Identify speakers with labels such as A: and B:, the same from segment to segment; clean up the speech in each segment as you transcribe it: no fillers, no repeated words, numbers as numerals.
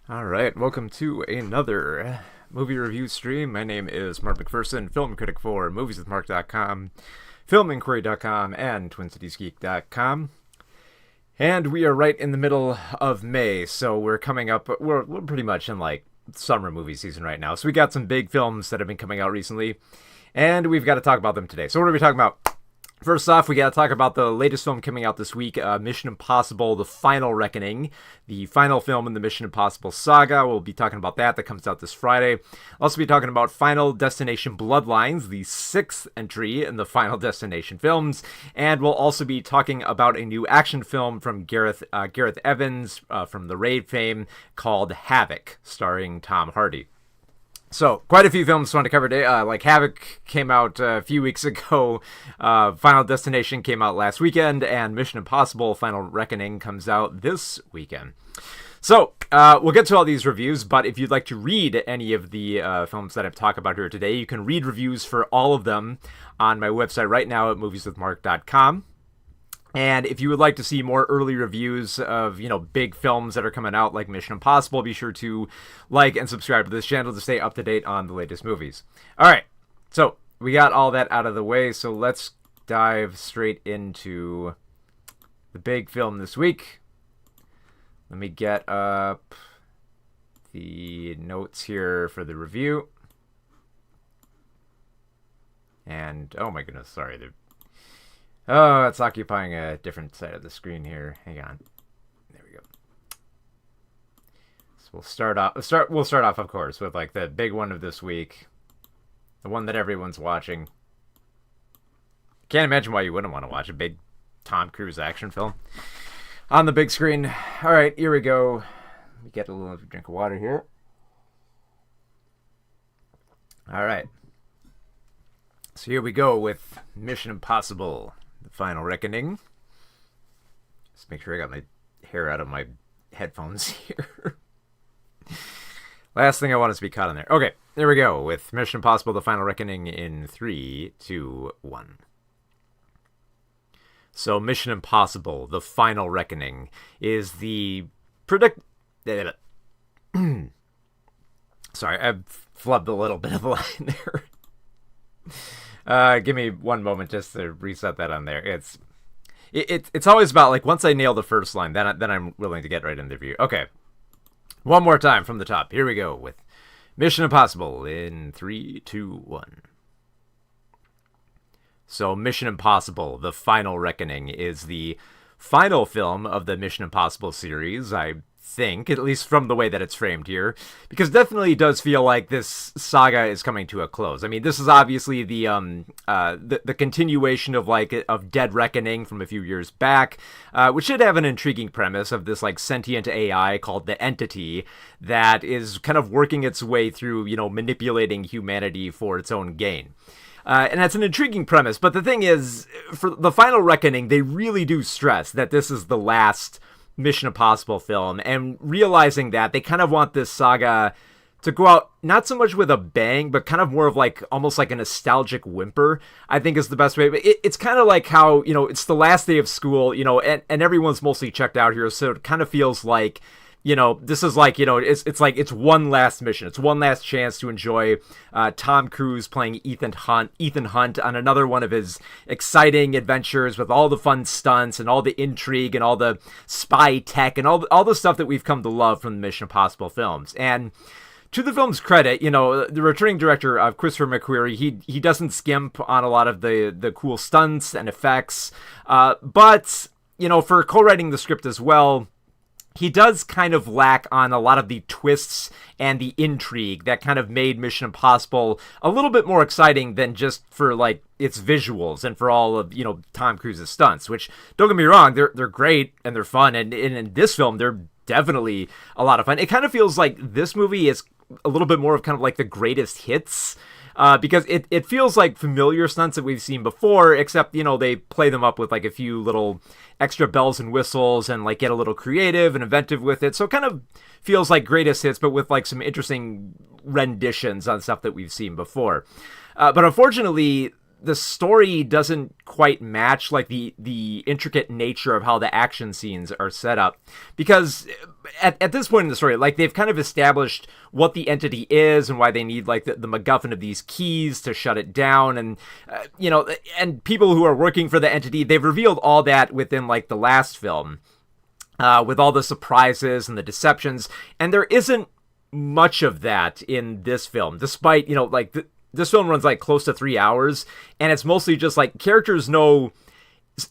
A: All right, welcome to another movie review stream. My name is Mark McPherson, film critic for movieswithmark.com, filminquiry.com, and twincitiesgeek.com. And we are right in the middle of May, so we're coming up, we're pretty much in like summer movie season right now. So we got some big films that have been coming out recently, and we've got to talk about them today. So what are we talking about? First off, we got to talk about the latest film coming out this week, Mission Impossible: The Final Reckoning, the final film in the Mission Impossible saga. We'll be talking about that. That comes out this Friday. I'll also be talking about Final Destination: Bloodlines, the sixth entry in the Final Destination films, and we'll also be talking about a new action film from Gareth Evans from the Raid fame called Havoc, starring Tom Hardy. So, quite a few films I want to cover today. Like Havoc came out a few weeks ago, Final Destination came out last weekend, and Mission Impossible: Final Reckoning comes out this weekend. So, we'll get to all these reviews, but if you'd like to read any of the films that I've talked about here today, you can read reviews for all of them on my website right now at movieswithmark.com. And if you would like to see more early reviews of, big films that are coming out like Mission Impossible, be sure to like and subscribe to this channel to stay up to date on the latest movies. All right, so we got all that out of the way, so let's dive straight into the big film this week. Let me get up the notes here for the review. And, oh my goodness, sorry, oh, it's occupying a different side of the screen here. Hang on. There we go. So we'll start off, of course, with like the big one of this week. The one that everyone's watching. Can't imagine why you wouldn't want to watch a big Tom Cruise action film on the big screen. All right, here we go. Let me get a little drink of water here. All right. So here we go with Mission Impossible: The Final Reckoning. Just make sure I got my hair out of my headphones here. Last thing I want is to be caught on there. Okay, there we go with Mission Impossible: The Final Reckoning in 3, 2, 1. So Mission Impossible: The Final Reckoning is the Sorry, I flubbed a little bit of a line there. Give me one moment just to reset that on there. It's always about, like, once I nail the first line, then I'm willing to get right in the review. Okay. One more time from the top. Here we go with Mission Impossible in 3, 2, 1. So Mission Impossible: The Final Reckoning is the final film of the Mission Impossible series, I think, at least from the way that it's framed here, because it definitely does feel like this saga is coming to a close. I mean, this is obviously the continuation of Dead Reckoning from a few years back, which should have an intriguing premise of this like sentient AI called the Entity that is kind of working its way through, manipulating humanity for its own gain. And that's an intriguing premise, but the thing is, for the Final Reckoning, they really do stress that this is the last Mission Impossible film, and realizing that they kind of want this saga to go out not so much with a bang, but kind of more of like almost like a nostalgic whimper, I think is the best way. But it's kind of like how, it's the last day of school, and everyone's mostly checked out here, so it kind of feels like, this is like, it's like it's one last mission. It's one last chance to enjoy Tom Cruise playing Ethan Hunt on another one of his exciting adventures with all the fun stunts and all the intrigue and all the spy tech and all the stuff that we've come to love from the Mission Impossible films. And to the film's credit, the returning director, Christopher McQuarrie, he doesn't skimp on a lot of the cool stunts and effects. But, for co-writing the script as well, he does kind of lack on a lot of the twists and the intrigue that kind of made Mission Impossible a little bit more exciting than just for like its visuals and for all of, Tom Cruise's stunts, which, don't get me wrong, they're great and they're fun. And in this film, they're definitely a lot of fun. It kind of feels like this movie is a little bit more of kind of like the greatest hits, because it feels like familiar stunts that we've seen before, except, they play them up with like a few little extra bells and whistles and like get a little creative and inventive with it. So it kind of feels like greatest hits, but with like some interesting renditions on stuff that we've seen before. But unfortunately, the story doesn't quite match like the intricate nature of how the action scenes are set up, because at this point in the story, like, they've kind of established what the entity is and why they need like the MacGuffin of these keys to shut it down, and and people who are working for the entity, they've revealed all that within like the last film, with all the surprises and the deceptions, and there isn't much of that in this film, despite, this film runs like close to 3 hours, and it's mostly just like characters know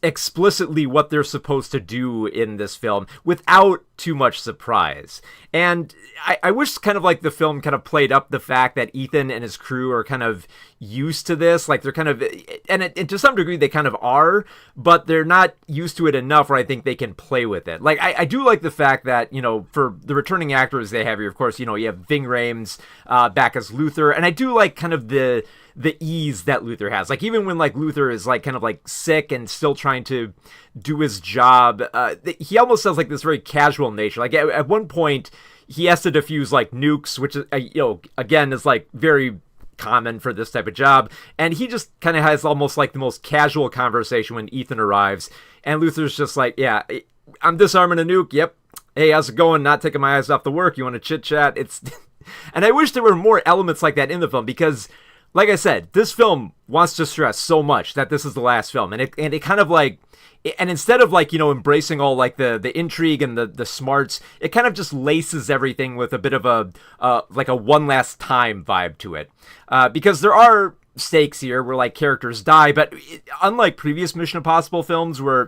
A: explicitly what they're supposed to do in this film without too much surprise. And I wish kind of like the film kind of played up the fact that Ethan and his crew are kind of used to this. Like, they're kind of, and to some degree they kind of are, but they're not used to it enough where I think they can play with it. Like, I do like the fact that, for the returning actors they have here, of course, you have Ving Rhames back as Luther, and I do like kind of the ease that Luther has. Like, even when like Luther is like kind of like sick and still trying to do his job, he almost has like this very casual nature. Like, at one point he has to defuse like nukes, which is again is like very common for this type of job, and he just kind of has almost like the most casual conversation when Ethan arrives, and Luther's just like, yeah, I'm disarming a nuke, yep, hey, how's it going, not taking my eyes off the work, you want to chit chat? It's and I wish there were more elements like that in the film, because like I said, this film wants to stress so much that this is the last film, and it kind of like, and instead of like, embracing all like the intrigue and the smarts, it kind of just laces everything with a bit of a like a one last time vibe to it, because there are stakes here where like characters die, but unlike previous Mission Impossible films where,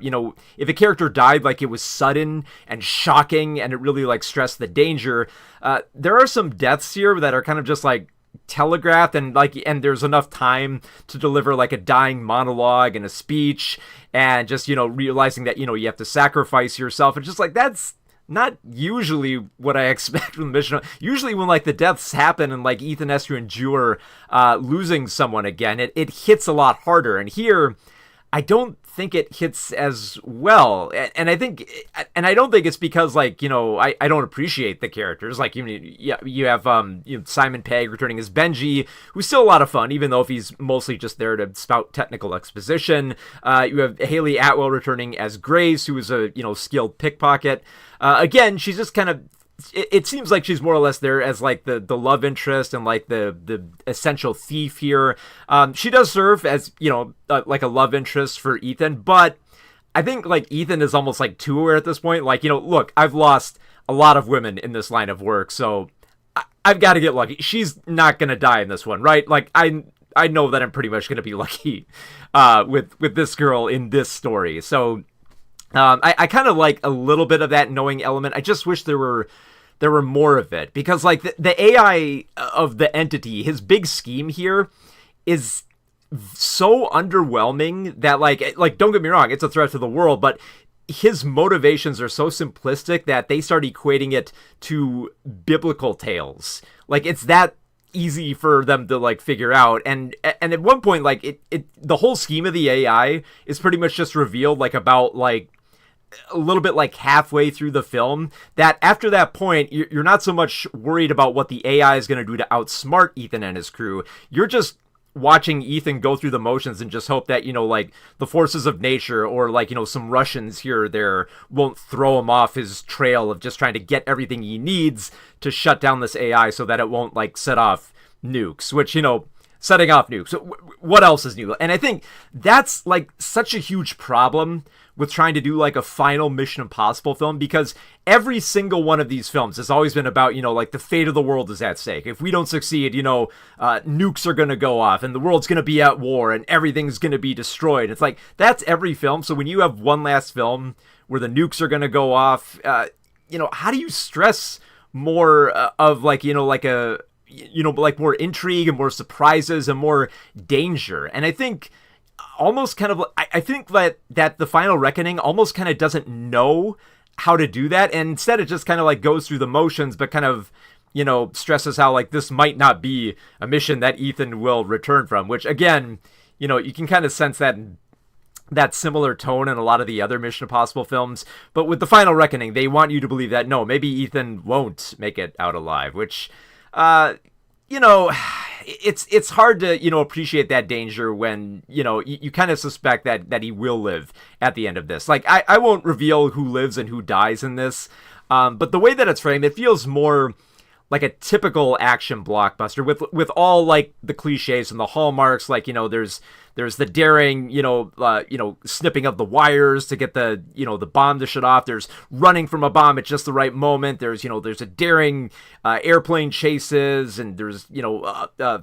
A: if a character died, like, it was sudden and shocking and it really like stressed the danger, there are some deaths here that are kind of just like telegraphed, and there's enough time to deliver like a dying monologue and a speech, and just realizing that you have to sacrifice yourself, and just like, that's not usually what I expect from the mission. Usually when like the deaths happen and like Ethan has to endure losing someone again, it hits a lot harder, and here I don't think it hits as well, and I don't think it's because like I don't appreciate the characters. Like, you have Simon Pegg returning as Benji, who's still a lot of fun, even though if he's mostly just there to spout technical exposition. You have Haley Atwell returning as Grace, who is a skilled pickpocket. Again, she's just kind of, it seems like she's more or less there as like the love interest and like the essential thief here. She does serve as like a love interest for Ethan, but I think like Ethan is almost like too aware at this point. Like, look, I've lost a lot of women in this line of work, so I've got to get lucky. She's not gonna die in this one, right? Like, I know that I'm pretty much gonna be lucky with this girl in this story. So I kind of like a little bit of that knowing element. I just wish there were more of it, because like the AI of the entity, his big scheme here is so underwhelming that like don't get me wrong, it's a threat to the world, but his motivations are so simplistic that they start equating it to biblical tales. Like, it's that easy for them to like figure out, and at one point like it the whole scheme of the AI is pretty much just revealed like about like a little bit like halfway through the film, that after that point you're not so much worried about what the AI is going to do to outsmart Ethan and his crew. You're just watching Ethan go through the motions and just hope that like the forces of nature or like some Russians here or there won't throw him off his trail of just trying to get everything he needs to shut down this AI so that it won't like set off nukes, which setting off nukes, what else is new? And I think that's like such a huge problem with trying to do like a final Mission Impossible film, because every single one of these films has always been about, like the fate of the world is at stake. If we don't succeed, nukes are going to go off and the world's going to be at war and everything's going to be destroyed. It's like, that's every film. So when you have one last film where the nukes are going to go off, how do you stress more of like, like more intrigue and more surprises and more danger? And I think almost kind of, I think that the Final Reckoning almost kind of doesn't know how to do that, and instead it just kind of like goes through the motions, but kind of stresses how like this might not be a mission that Ethan will return from, which again, you can kind of sense that similar tone in a lot of the other Mission Impossible films. But with the Final Reckoning, they want you to believe that no, maybe Ethan won't make it out alive, which it's hard to, appreciate that danger when, you kind of suspect that he will live at the end of this. Like, I won't reveal who lives and who dies in this, but the way that it's framed, it feels more like a typical action blockbuster with all like the cliches and the hallmarks. Like, there's the daring, snipping of the wires to get the, the bomb to shut off. There's running from a bomb at just the right moment. There's a daring airplane chases, and there's,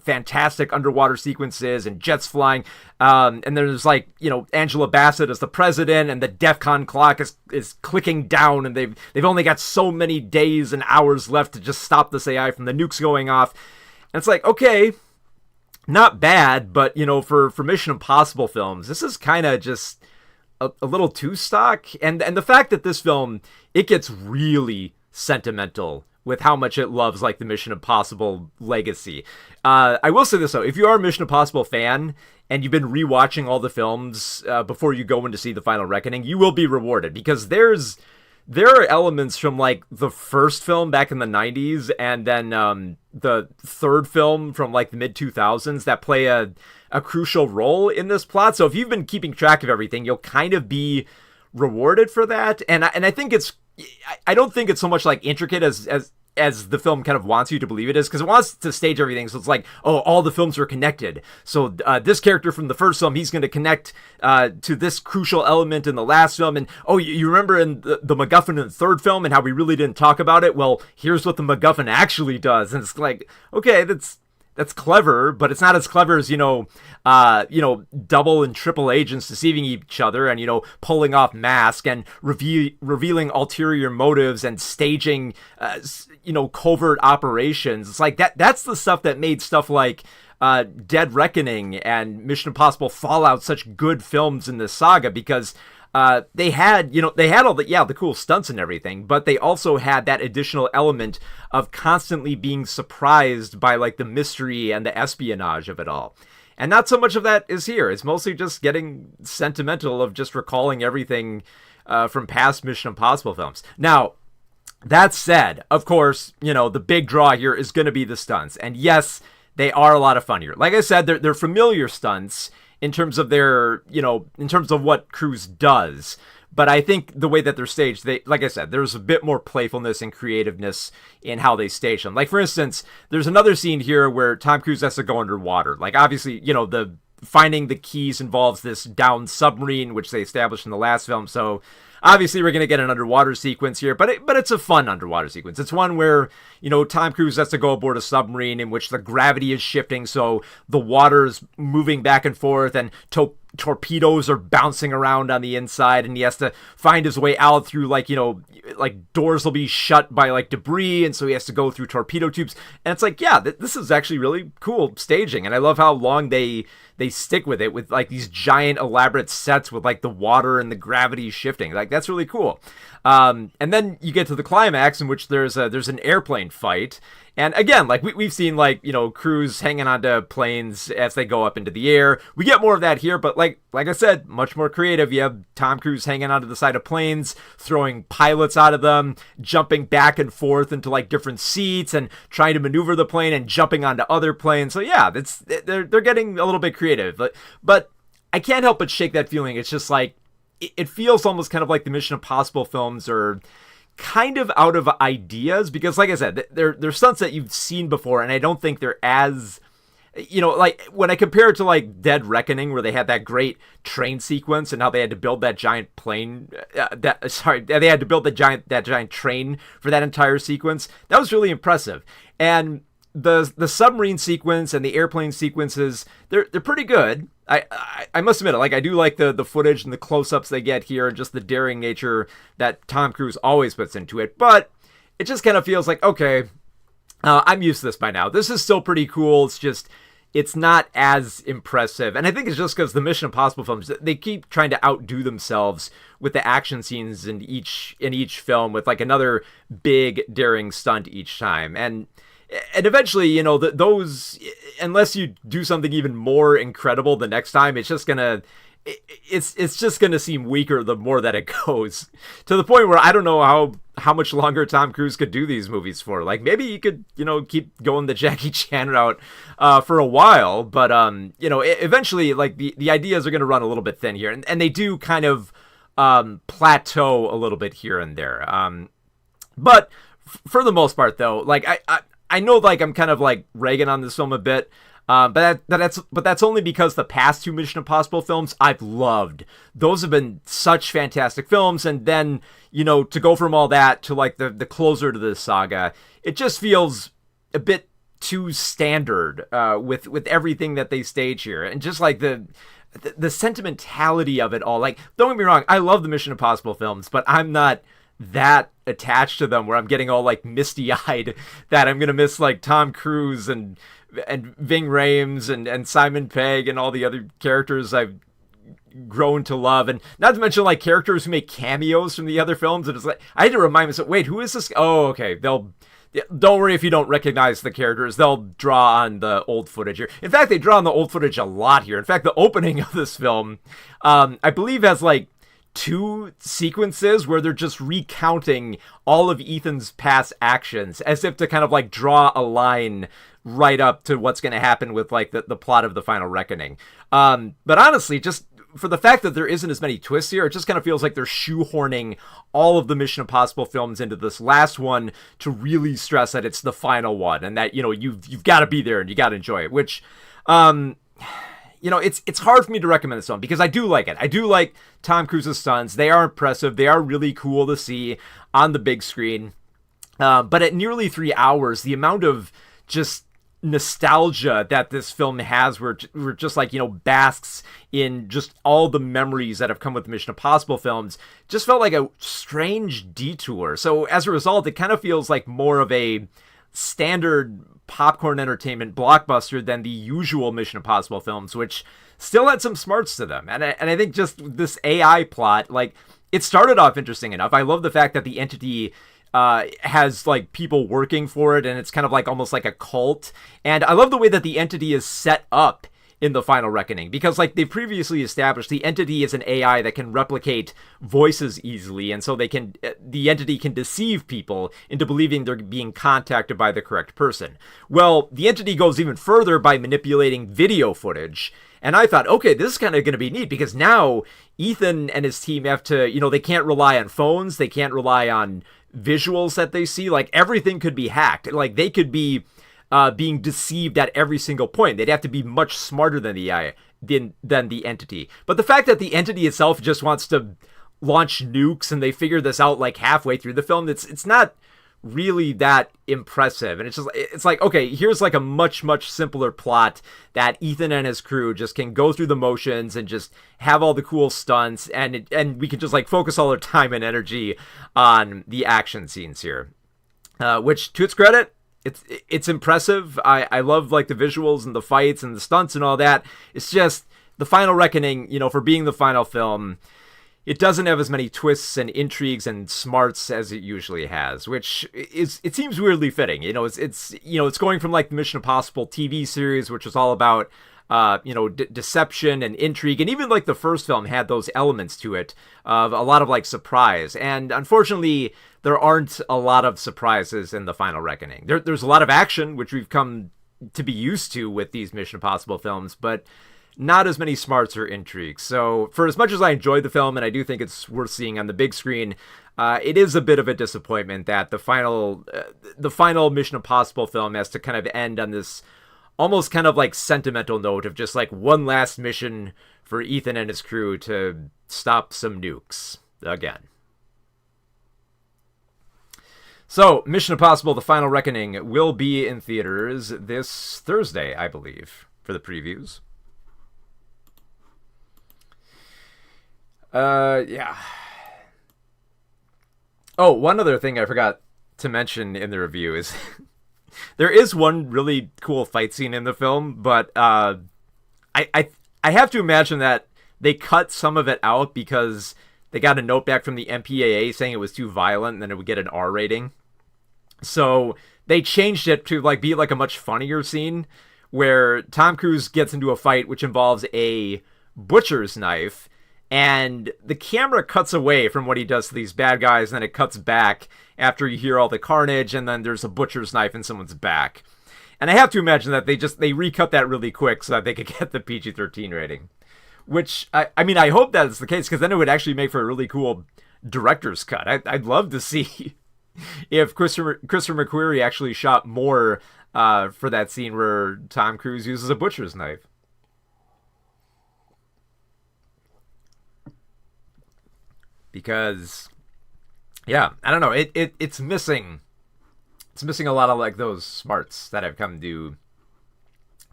A: fantastic underwater sequences and jets flying. And there's like, Angela Bassett as the president, and the DEFCON clock is clicking down, and they've only got so many days and hours left to just stop this AI from the nukes going off. And it's like, okay, not bad, but, for Mission Impossible films, this is kind of just a little too stock. And the fact that this film, it gets really sentimental with how much it loves, like, the Mission Impossible legacy. I will say this, though. If you are a Mission Impossible fan and you've been rewatching all the films before you go in to see The Final Reckoning, you will be rewarded, because there are elements from, like, the first film back in the 90s and then the third film from, like, the mid-2000s that play a crucial role in this plot. So if you've been keeping track of everything, you'll kind of be rewarded for that. And I think I don't think it's so much, like, intricate as the film kind of wants you to believe it is, because it wants to stage everything so it's like, oh, all the films are connected. So this character from the first film, he's going to connect to this crucial element in the last film. And, oh, you remember in the MacGuffin in the third film and how we really didn't talk about it? Well, here's what the MacGuffin actually does. And it's like, okay, that's clever, but it's not as clever as, double and triple agents deceiving each other and, pulling off masks and revealing ulterior motives and staging, covert operations. It's like that's the stuff that made stuff like Dead Reckoning and Mission Impossible Fallout such good films in this saga, because they had all the cool stunts and everything, but they also had that additional element of constantly being surprised by, like, the mystery and the espionage of it all. And not so much of that is here. It's mostly just getting sentimental of just recalling everything from past Mission Impossible films. Now, that said, of course, the big draw here is going to be the stunts. And yes, they are a lot of fun here. Like I said, they're familiar stunts in terms of in terms of what Cruise does. But I think the way that they're staged, like I said, there's a bit more playfulness and creativeness in how they stage them. Like, for instance, there's another scene here where Tom Cruise has to go underwater. Like, obviously, the finding the keys involves this downed submarine, which they established in the last film. So obviously, we're going to get an underwater sequence here, but it's a fun underwater sequence. It's one where, Tom Cruise has to go aboard a submarine in which the gravity is shifting, so the water's moving back and forth, and torpedoes are bouncing around on the inside, and he has to find his way out through, like, like doors will be shut by, like, debris, and so he has to go through torpedo tubes. And it's like, yeah, this is actually really cool staging, and I love how long they stick with it, with, like, these giant elaborate sets with, like, the water and the gravity shifting. Like, that's really cool. And then you get to the climax, in which there's an airplane fight. And again, like, we've seen, like, crews hanging onto planes as they go up into the air. We get more of that here, but like I said, much more creative. You have Tom Cruise hanging onto the side of planes, throwing pilots out of them, jumping back and forth into, like, different seats, and trying to maneuver the plane and jumping onto other planes. So yeah, they're getting a little bit creative. But I can't help but shake that feeling. It's just like, it feels almost kind of like the Mission Impossible films are kind of out of ideas, because, like I said, they're stunts that you've seen before, and I don't think they're as, like, when I compare it to, like, Dead Reckoning, where they had that great train sequence and how they had to build that giant plane, they had to build that giant train for that entire sequence. That was really impressive. And the submarine sequence and the airplane sequences, they're pretty good. I must admit it. Like, I do like the footage and the close-ups they get here, and just the daring nature that Tom Cruise always puts into it. But it just kind of feels like, okay, I'm used to this by now. This is still pretty cool. It's not as impressive. And I think it's just because the Mission Impossible films, they keep trying to outdo themselves with the action scenes in each film, with, like, another big daring stunt each time. And eventually, those, unless you do something even more incredible the next time, it's just gonna it's just going to seem weaker the more that it goes, to the point where I don't know how much longer Tom Cruise could do these movies for. Like, maybe you could, keep going the Jackie Chan route for a while, but eventually, like, the ideas are going to run a little bit thin here, and they do kind of plateau a little bit here and there. But for the most part, though, like, I know, like, I'm kind of like ragging on this film a bit. But that's only because the past two Mission Impossible films I've loved. Those have been such fantastic films, and then, to go from all that to, like, the closer to this saga, it just feels a bit too standard with everything that they stage here, and just like the sentimentality of it all. Like, don't get me wrong, I love the Mission Impossible films, but I'm not that attached to them where I'm getting all, like, misty-eyed that I'm gonna miss, like, Tom Cruise and Ving Rhames and Simon Pegg and all the other characters I've grown to love, and not to mention, like, characters who make cameos from the other films. And it's like, I had to remind myself, wait, who is this? Oh, okay, don't worry if you don't recognize the characters. They'll draw on the old footage here. In fact, they draw on the old footage a lot here. In fact, the opening of this film, I believe, has, like, 2 sequences where they're just recounting all of Ethan's past actions as if to kind of, like, draw a line right up to what's going to happen with, like, the plot of The Final Reckoning. But honestly, just for the fact that there isn't as many twists here, it just kind of feels like they're shoehorning all of the Mission Impossible films into this last one to really stress that it's the final one, and that, you've got to be there and you got to enjoy it, which, it's hard for me to recommend this one because I do like it. I do like Tom Cruise's stunts. They are impressive. They are really cool to see on the big screen. But at nearly 3 hours, the amount of just nostalgia that this film has, where just, like, basks in just all the memories that have come with the Mission Impossible films, just felt like a strange detour. So as a result, it kind of feels like more of a standard popcorn entertainment blockbuster than the usual Mission Impossible films, which still had some smarts to them. And I think just this AI plot, like, it started off interesting enough. I love the fact that the entity has, like, people working for it, and it's kind of like almost like a cult. And I love the way that the entity is set up in The Final Reckoning, because, like, they previously established, the entity is an AI that can replicate voices easily, and so the entity can deceive people into believing they're being contacted by the correct person. Well, the entity goes even further by manipulating video footage. And I thought, okay, this is kind of going to be neat, because now Ethan and his team have to, they can't rely on phones, they can't rely on visuals that they see. Like, everything could be hacked. Like, they could be being deceived at every single point. They'd have to be much smarter than the AI, than the entity. But the fact that the entity itself just wants to launch nukes, and they figure this out, like, halfway through the film, it's not really that impressive. And it's like, okay, here's, like, a much simpler plot that Ethan and his crew just can go through the motions and just have all the cool stunts, and we can just, like, focus all our time and energy on the action scenes here, which, to its credit, it's impressive. I love, like, the visuals and the fights and the stunts and all that. It's just The Final Reckoning, for being the final film, it doesn't have as many twists and intrigues and smarts as it usually has, which it seems weirdly fitting. It's going from, like, the Mission Impossible TV series, which was all about deception and intrigue, and even, like, the first film had those elements to it of a lot of, like, surprise. And unfortunately, there aren't a lot of surprises in The Final Reckoning. There's a lot of action, which we've come to be used to with these Mission Impossible films, but not as many smarts or intrigues. So for as much as I enjoyed the film, and I do think it's worth seeing on the big screen, it is a bit of a disappointment that the final Mission Impossible film has to kind of end on this almost kind of, like, sentimental note of just, like, one last mission for Ethan and his crew to stop some nukes again. So, Mission Impossible: The Final Reckoning will be in theaters this Thursday, I believe, for the previews. Yeah. Oh, one other thing I forgot to mention in the review is there is one really cool fight scene in the film, but I have to imagine that they cut some of it out because they got a note back from the MPAA saying it was too violent and then it would get an R rating. So they changed it to, like, be, like, a much funnier scene where Tom Cruise gets into a fight which involves a butcher's knife, and the camera cuts away from what he does to these bad guys, and then it cuts back after you hear all the carnage, and then there's a butcher's knife in someone's back. And I have to imagine that they recut that really quick so that they could get the PG-13 rating. Which, I mean, I hope that is the case, because then it would actually make for a really cool director's cut. I'd love to see if Christopher McQuarrie actually shot more for that scene where Tom Cruise uses a butcher's knife. Because, yeah, I don't know, it's missing a lot of like those smarts that I've come to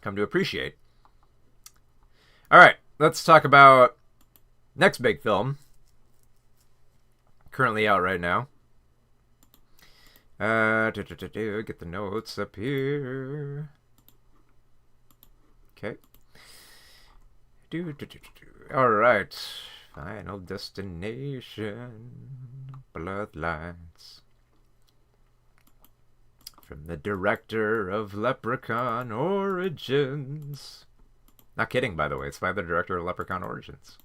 A: appreciate. All right, let's talk about next big film, currently out right now. Get the notes up here. Okay. All right. Final Destination, Bloodlines. From the director of Leprechaun Origins. Not kidding, by the way. It's by the director of Leprechaun Origins.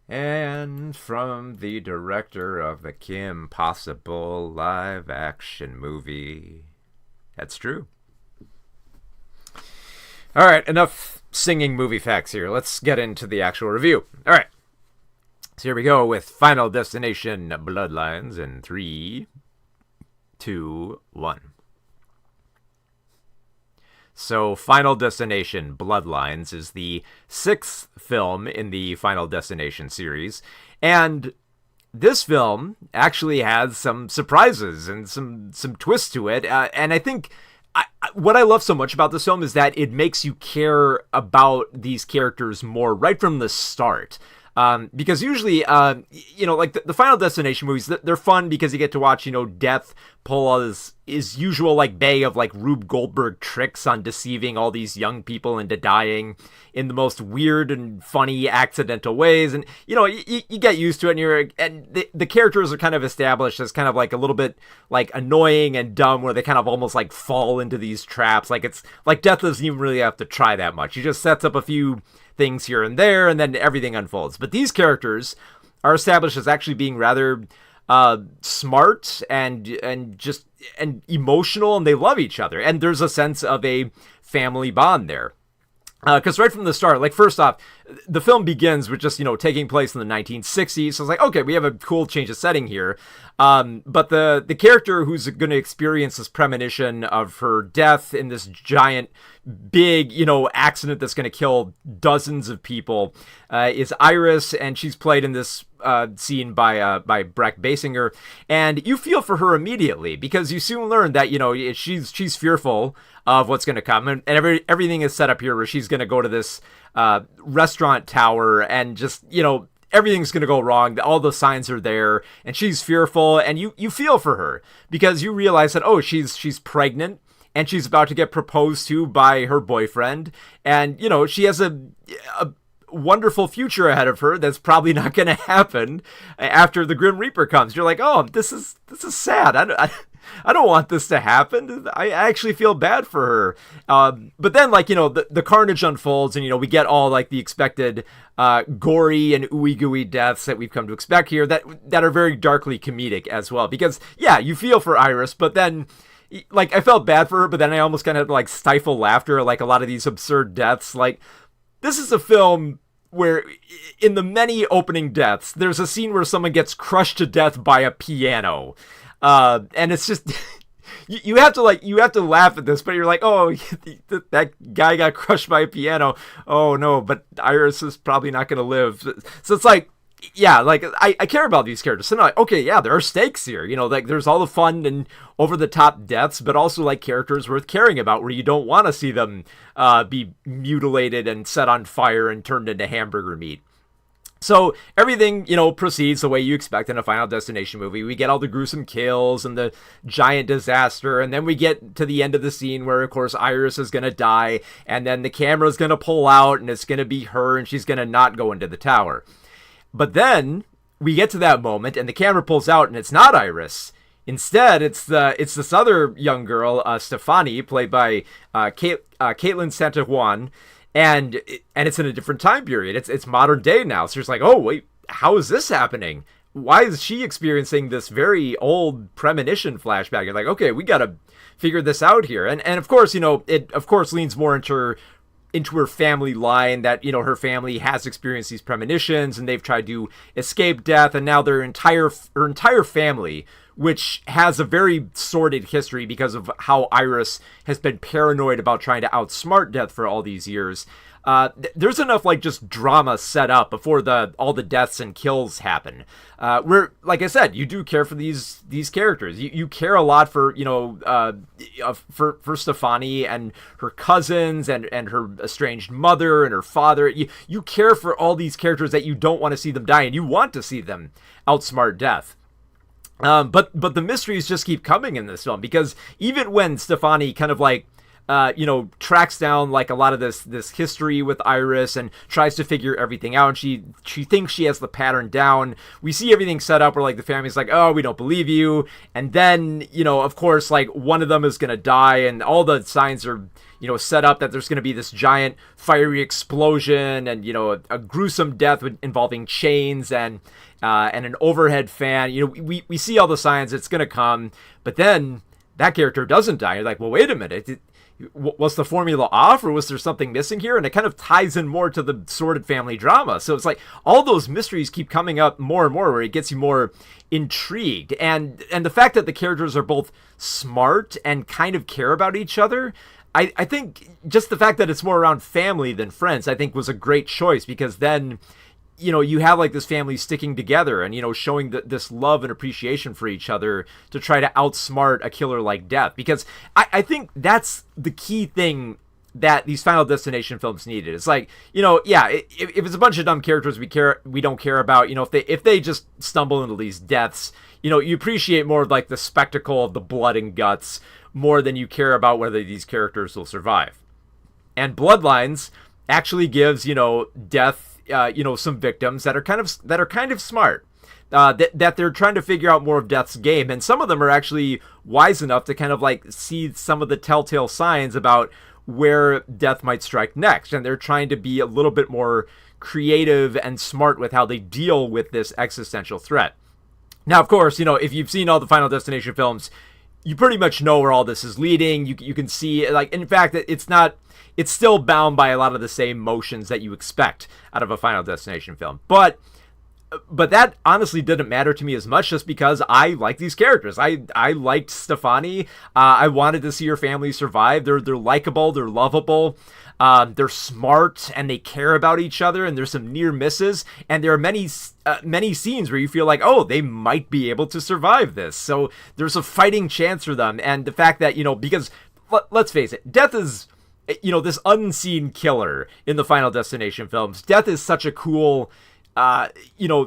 A: And from the director of the Kim Possible live-action movie. That's true. All right, enough singing movie facts here. Let's get into the actual review. All right. So here we go with Final Destination Bloodlines in 3, 2, 1. So Final Destination Bloodlines is the 6th film in the Final Destination series, and this film actually has some surprises and some twists to it, and I think what I love so much about this film is that it makes you care about these characters more right from the start. Because usually, like the Final Destination movies, they're fun because you get to watch, Death pull all his usual, like, bay of, like, Rube Goldberg tricks on deceiving all these young people into dying in the most weird and funny accidental ways. And, you get used to it, and the characters are kind of established as kind of, like, a little bit, like, annoying and dumb, where they kind of almost, like, fall into these traps. Like, it's, like, Death doesn't even really have to try that much. He just sets up a few things here and there, and then everything unfolds. But these characters are established as actually being rather smart and emotional, and they love each other, and there's a sense of a family bond there. Because right from the start, like, first off, the film begins with just, taking place in the 1960s. So it's like, okay, we have a cool change of setting here. But the character who's going to experience this premonition of her death in this giant, big, accident that's going to kill dozens of people is Iris, and she's played in this scene by Breck Basinger. And you feel for her immediately, because you soon learn that, she's fearful of what's going to come, and everything is set up here where she's going to go to this restaurant tower, and just, everything's going to go wrong. All the signs are there, and she's fearful, and you feel for her, because you realize that, oh, she's pregnant, and she's about to get proposed to by her boyfriend, and, she has a wonderful future ahead of her that's probably not going to happen after the Grim Reaper comes. You're like, oh, this is sad. I don't want this to happen. I actually feel bad for her. But then, like, the carnage unfolds, and, we get all, like, the expected gory and ooey gooey deaths that we've come to expect here that are very darkly comedic as well. Because, yeah, you feel for Iris, but then, like, I felt bad for her, but then I almost kind of, like, stifle laughter, like, a lot of these absurd deaths. Like, this is a film where, in the many opening deaths, there's a scene where someone gets crushed to death by a piano. And it's just, you have to laugh at this, but you're like, oh, that guy got crushed by a piano. Oh no, but Iris is probably not going to live. So it's like, yeah, like, I care about these characters. So I'm like, okay, yeah, there are stakes here. Like, there's all the fun and over the top deaths, but also, like, characters worth caring about, where you don't want to see them be mutilated and set on fire and turned into hamburger meat. So everything, proceeds the way you expect in a Final Destination movie. We get all the gruesome kills and the giant disaster, and then we get to the end of the scene where, of course, Iris is going to die, and then the camera's going to pull out, and it's going to be her, and she's going to not go into the tower. But then we get to that moment, and the camera pulls out, and it's not Iris. Instead, it's this other young girl, Stefani, played by Caitlin Santajuan. and it's in a different time period. It's modern day now. So it's like, oh wait, how is this happening? Why is she experiencing this very old premonition flashback? You're like, okay, we gotta figure this out here. And of course, it of course leans more into her family line, that her family has experienced these premonitions and they've tried to escape death, and now her entire family, which has a very sordid history because of how Iris has been paranoid about trying to outsmart death for all these years. There's enough like just drama set up before all the deaths and kills happen. Where, like I said, you do care for these characters. You care a lot for for Stefani and her cousins and her estranged mother and her father. You care for all these characters that you don't want to see them die, and you want to see them outsmart death. But the mysteries just keep coming in this film, because even when Stefani kind of like tracks down like a lot of this history with Iris and tries to figure everything out, and she thinks she has the pattern down. We see everything set up where like the family's like, oh, we don't believe you, and then of course like one of them is gonna die, and all the signs are set up that there's gonna be this giant fiery explosion and a gruesome death involving chains and an overhead fan. We see all the signs it's gonna come, but then that character doesn't die. You're like, well, wait a minute. Was the formula off, or was there something missing here? And it kind of ties in more to the sordid family drama. So it's like all those mysteries keep coming up more and more, where it gets you more intrigued. And the fact that the characters are both smart and kind of care about each other, I think just the fact that it's more around family than friends, I think was a great choice, because then you have like this family sticking together and, showing this love and appreciation for each other to try to outsmart a killer like death. Because I think that's the key thing that these Final Destination films needed. It's like, if it's a bunch of dumb characters we don't care about, if they just stumble into these deaths, you appreciate more of like the spectacle of the blood and guts more than you care about whether these characters will survive. And Bloodlines actually gives, death, some victims that are kind of smart, that they're trying to figure out more of Death's game, and some of them are actually wise enough to kind of like see some of the telltale signs about where Death might strike next, and they're trying to be a little bit more creative and smart with how they deal with this existential threat. Now, of course, if you've seen all the Final Destination films, you pretty much know where all this is leading. You can see, like, in fact, it's still bound by a lot of the same motions that you expect out of a Final Destination film. But that honestly didn't matter to me as much, just because I like these characters. I liked Stefani. I wanted to see her family survive. They're likable. They're lovable. They're smart, and they care about each other, and there's some near misses, and there are many scenes where you feel like, oh, they might be able to survive this. So there's a fighting chance for them. And the fact that, because let's face it, Death is, this unseen killer in the Final Destination films. Death is such a cool,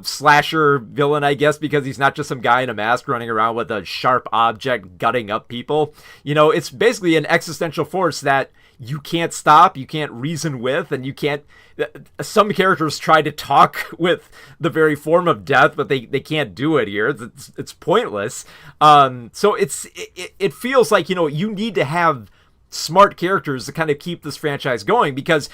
A: slasher villain, I guess, because he's not just some guy in a mask running around with a sharp object gutting up people. It's basically an existential force that you can't stop, you can't reason with, and you can't. Some characters try to talk with the very form of death, but they can't do it here. It's pointless. So it feels like, you need to have smart characters to kind of keep this franchise going, because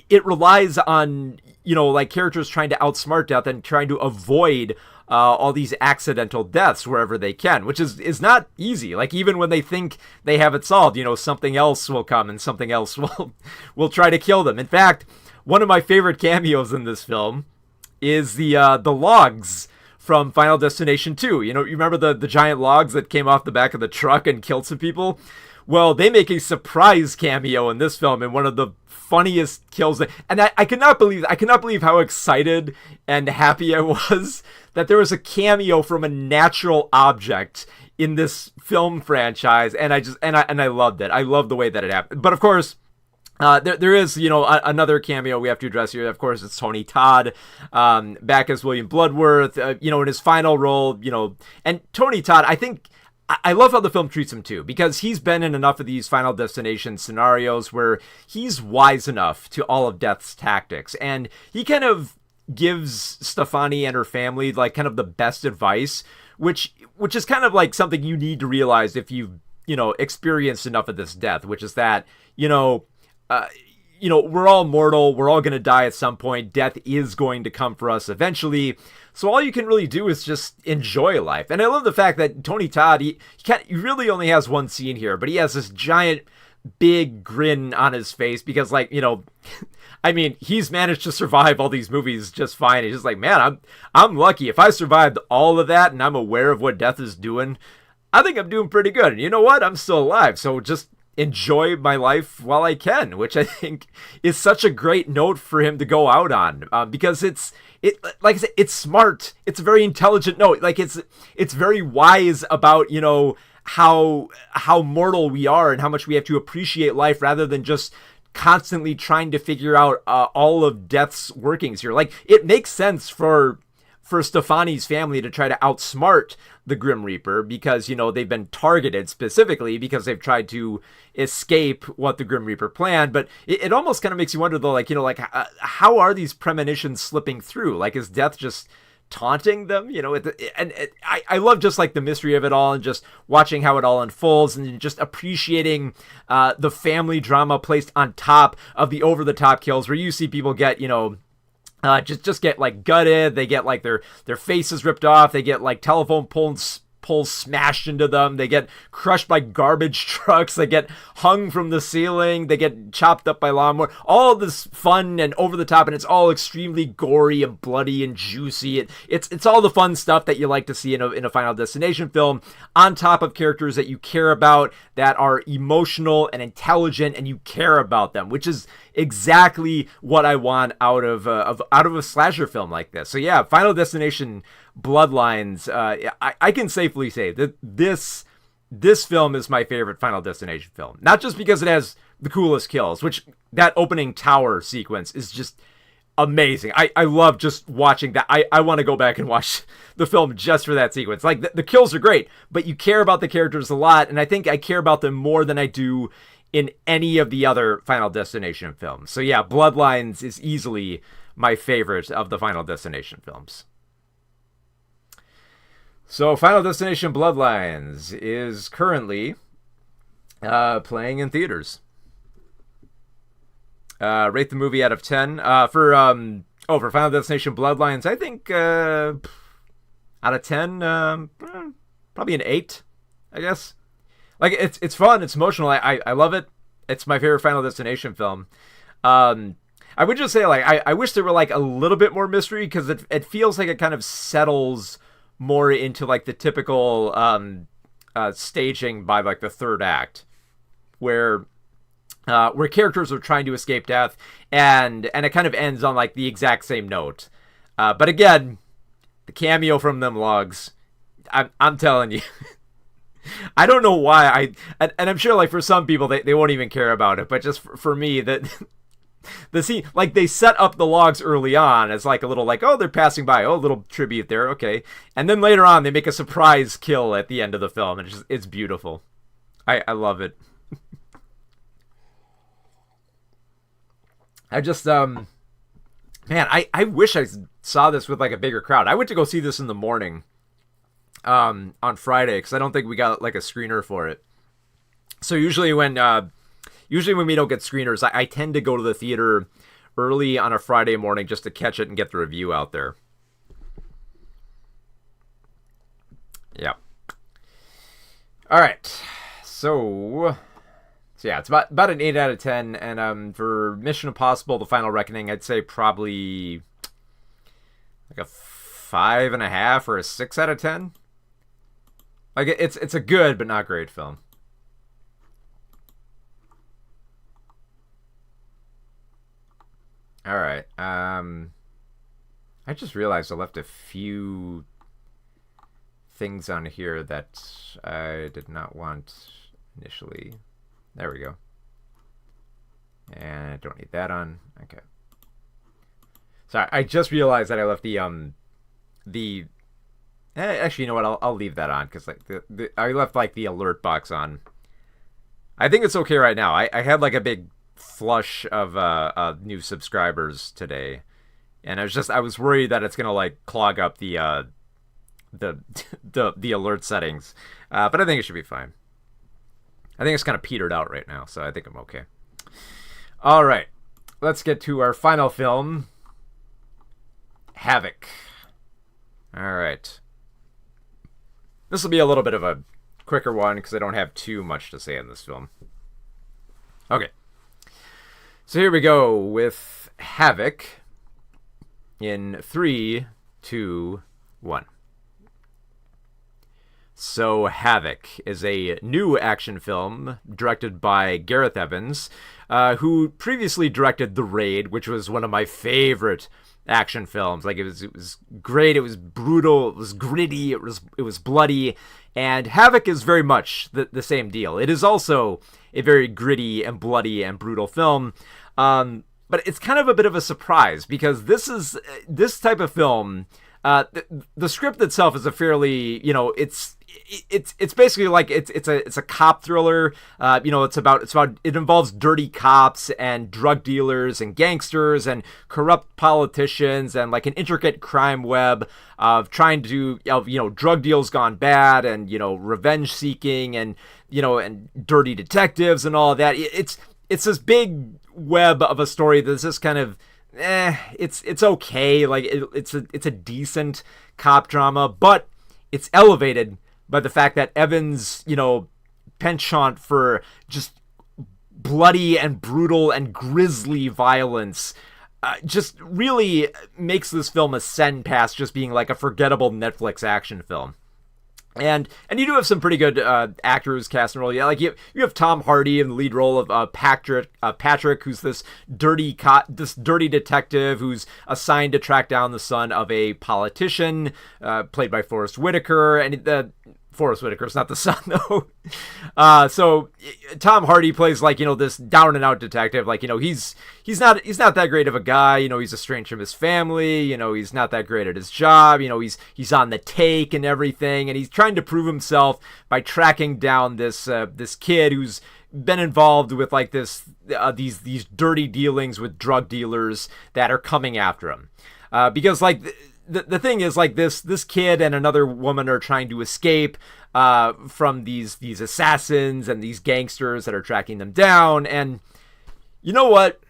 A: it relies on, like characters trying to outsmart death and trying to avoid all these accidental deaths wherever they can, which is not easy. Like, even when they think they have it solved, something else will come and something else will try to kill them. In fact, one of my favorite cameos in this film is the logs from Final Destination 2. You remember the giant logs that came off the back of the truck and killed some people? Well, they make a surprise cameo in this film in one of the funniest kills. And I could not believe how excited and happy I was that there was a cameo from a natural object in this film franchise. And I loved it. I loved the way that it happened. But of course, there is, another cameo we have to address here. Of course, it's Tony Todd, back as William Bloodworth, in his final role, and Tony Todd, I love how the film treats him too, because he's been in enough of these Final Destination scenarios where he's wise enough to all of Death's tactics, and he kind of gives Stefani and her family like kind of the best advice, which is kind of like something you need to realize if you've experienced enough of this death, which is that we're all mortal. We're all going to die at some point. Death is going to come for us eventually. So all you can really do is just enjoy life. And I love the fact that Tony Todd, he really only has one scene here, but he has this giant, big grin on his face because, like, I mean, he's managed to survive all these movies just fine. He's just like, man, I'm lucky. If I survived all of that and I'm aware of what death is doing, I think I'm doing pretty good. And you know what? I'm still alive. So just enjoy my life while I can, which I think is such a great note for him to go out on, because like I said, it's smart. It's a very intelligent note. Like it's very wise about, how mortal we are and how much we have to appreciate life rather than just constantly trying to figure out all of death's workings here. Like, it makes sense for Stefani's family to try to outsmart the Grim Reaper because, they've been targeted specifically because they've tried to escape what the Grim Reaper planned. But it almost kind of makes you wonder, though, how are these premonitions slipping through? Like, is death just taunting them? I love just like the mystery of it all and just watching how it all unfolds and just appreciating the family drama placed on top of the over-the-top kills where you see people get, just get like gutted. They get like their faces ripped off. They get like telephone poles smashed into them. They get crushed by garbage trucks. They get hung from the ceiling. They get chopped up by lawnmower. All this fun and over the top, and it's all extremely gory and bloody and juicy. It's all the fun stuff that you like to see in a Final Destination film, on top of characters that you care about, that are emotional and intelligent, and you care about them, which is exactly what I want out of a slasher film like this. So yeah, Final Destination Bloodlines, I can safely say that this film is my favorite Final Destination film. Not just because it has the coolest kills, which that opening tower sequence is just amazing. I love just watching that. I want to go back and watch the film just for that sequence. Like, the kills are great, but you care about the characters a lot, and I think I care about them more than I do in any of the other Final Destination films. So yeah, Bloodlines is easily my favorite of the Final Destination films. So Final Destination Bloodlines is currently playing in theaters. Rate the movie out of 10. For Final Destination Bloodlines, I think out of 10, probably an 8, I guess. Like, it's fun, it's emotional. I love it. It's my favorite Final Destination film. I would just say, like, I wish there were like a little bit more mystery, because it feels like it kind of settles more into like the typical staging by like the third act, where characters are trying to escape death, and it kind of ends on like the exact same note. But again, the cameo from them logs, I'm telling you. I don't know why and I'm sure like for some people they won't even care about it, but just for me, that the scene, like, they set up the logs early on as like a little like, oh, they're passing by, oh, a little tribute there, okay, and then later on they make a surprise kill at the end of the film, and it's beautiful. I love it. I just man, I wish I saw this with like a bigger crowd. I went to go see this in the morning on Friday, because I don't think we got like a screener for it. So usually when we don't get screeners, I tend to go to the theater early on a Friday morning just to catch it and get the review out there. Yeah. All right. So yeah, it's about an 8 out of 10, and for Mission Impossible: The Final Reckoning, I'd say probably like a 5.5 or a 6 out of 10. Like, it's a good but not great film. All right. I just realized I left a few things on here that I did not want initially. There we go. And I don't need that on. Okay. Sorry, I just realized that I left the actually, you know what? I'll leave that on, because like I left like the alert box on. I think it's okay right now. I had like a big flush of new subscribers today, and I was worried that it's gonna like clog up the alert settings, but I think it should be fine. I think it's kind of petered out right now, so I think I'm okay. All right. let's get to our final film, Havoc. All right. This will be a little bit of a quicker one because I don't have too much to say in this film. Okay. So here we go with Havoc in 3, 2, 1. So Havoc is a new action film directed by Gareth Evans, who previously directed The Raid, which was one of my favorite action films. Like, it was great, it was brutal, it was gritty, it was bloody, and Havoc is very much the same deal. It is also a very gritty and bloody and brutal film, but it's kind of a bit of a surprise because this type of film. The script itself is a fairly, it's basically like it's a cop thriller. It involves dirty cops and drug dealers and gangsters and corrupt politicians and like an intricate crime web of trying to drug deals gone bad and revenge seeking and and dirty detectives and all of that. It's this big web of a story that's just kind of it's okay. Like it's a decent cop drama, but it's elevated by the fact that Evans, penchant for just bloody and brutal and grisly violence just really makes this film ascend past just being like a forgettable Netflix action film. And you do have some pretty good actors cast in role. Yeah, like you have Tom Hardy in the lead role of Patrick, who's this dirty detective who's assigned to track down the son of a politician, played by Forrest Whitaker, and Forrest Whitaker's not the son though. So Tom Hardy plays like this down and out detective. Like he's not that great of a guy. He's estranged from his family. He's not that great at his job. He's on the take and everything, and he's trying to prove himself by tracking down this kid who's been involved with like these dirty dealings with drug dealers that are coming after him. Because like. The thing is, like, this kid and another woman are trying to escape from these assassins and these gangsters that are tracking them down. And you know what?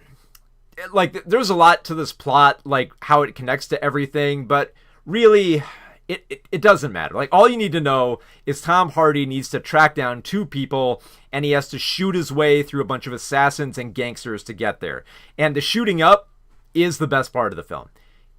A: Like, there's a lot to this plot, like how it connects to everything, but really, it doesn't matter. Like, all you need to know is Tom Hardy needs to track down 2 people, and he has to shoot his way through a bunch of assassins and gangsters to get there. And the shooting up is the best part of the film.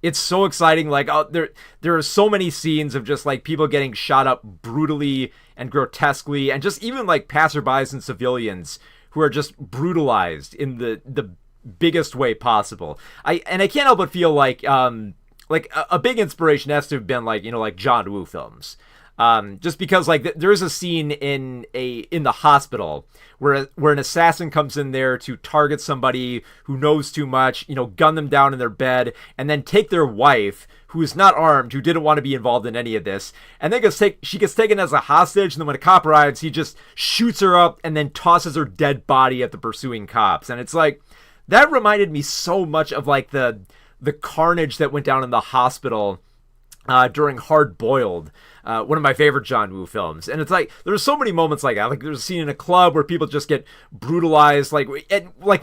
A: It's so exciting. Like there are so many scenes of just like people getting shot up brutally and grotesquely, and just even like passerbys and civilians who are just brutalized in the biggest way possible. I can't help but feel like a big inspiration has to have been like John Woo films. Just because like there's a scene in the hospital where an assassin comes in there to target somebody who knows too much, gun them down in their bed, and then take their wife, who is not armed, who didn't want to be involved in any of this, and then she gets taken as a hostage, and then when a cop arrives, he just shoots her up and then tosses her dead body at the pursuing cops. And it's like, that reminded me so much of like the carnage that went down in the hospital during Hard Boiled, one of my favorite John Woo films. And it's like, there's so many moments like that. Like there's a scene in a club where people just get brutalized. Like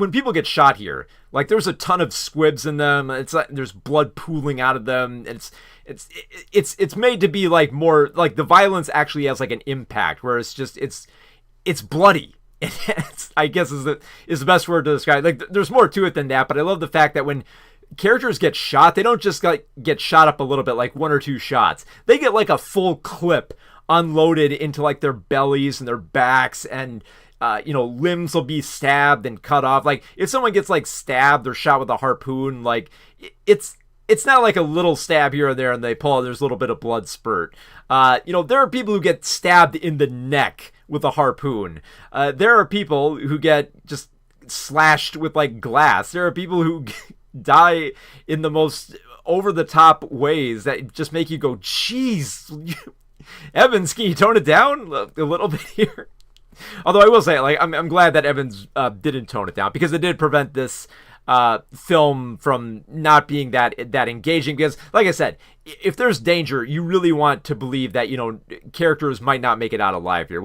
A: when people get shot here, like there's a ton of squibs in them. It's like there's blood pooling out of them. And it's made to be like more like the violence actually has like an impact, where it's just it's bloody. I guess is the best word to describe. Like there's more to it than that, but I love the fact that when characters get shot, they don't just like get shot up a little bit, like 1 or 2 shots. They get like a full clip unloaded into like their bellies and their backs, and limbs will be stabbed and cut off. Like if someone gets like stabbed or shot with a harpoon, like it's not like a little stab here or there and they pull out, there's a little bit of blood spurt. There are people who get stabbed in the neck with a harpoon. There are people who get just slashed with like glass. There are people who die in the most over-the-top ways that just make you go, "Jeez, Evans, can you tone it down a little bit here?" Although I will say, like, I'm glad that Evans didn't tone it down, because it did prevent this film from not being that engaging, because like I said, if there's danger, you really want to believe that, characters might not make it out alive here.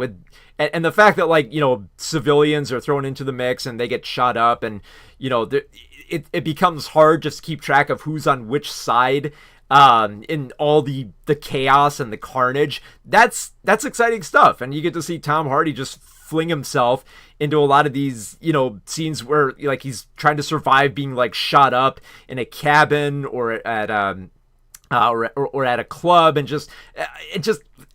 A: And the fact that, like, civilians are thrown into the mix and they get shot up, and it becomes hard just to keep track of who's on which side in all the chaos and the carnage. That's exciting stuff, and you get to see Tom Hardy just fling himself into a lot of these scenes where, like, he's trying to survive being, like, shot up in a cabin or at or at a club, and just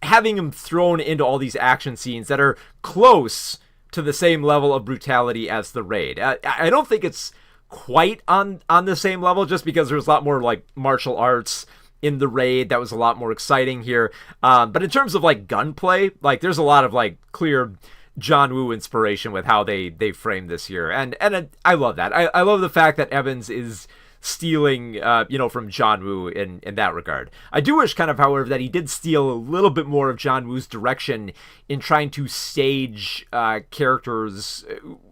A: having him thrown into all these action scenes that are close to the same level of brutality as The Raid. I don't think it's quite on the same level, just because there's a lot more, like, martial arts in The Raid that was a lot more exciting here. But in terms of, like, gunplay, like, there's a lot of, like, clear John Woo inspiration with how they frame this here, and I love that. I love the fact that Evans is stealing from John Woo in that regard. I do wish, kind of, however, that he did steal a little bit more of John Woo's direction in trying to stage characters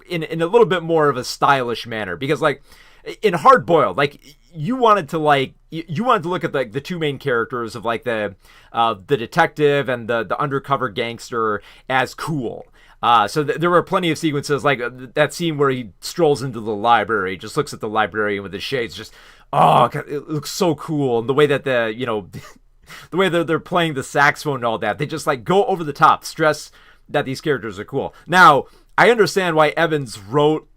A: in a little bit more of a stylish manner, because, like, in Hard Boiled, like, you wanted to look at, like, the two main characters of, like, the detective and the undercover gangster as cool. So there were plenty of sequences, like that scene where he strolls into the library, just looks at the librarian with his shades, just, oh God, it looks so cool. And the way that the way that they're playing the saxophone and all that, they just, like, go over the top, stress that these characters are cool. Now, I understand why Evans wrote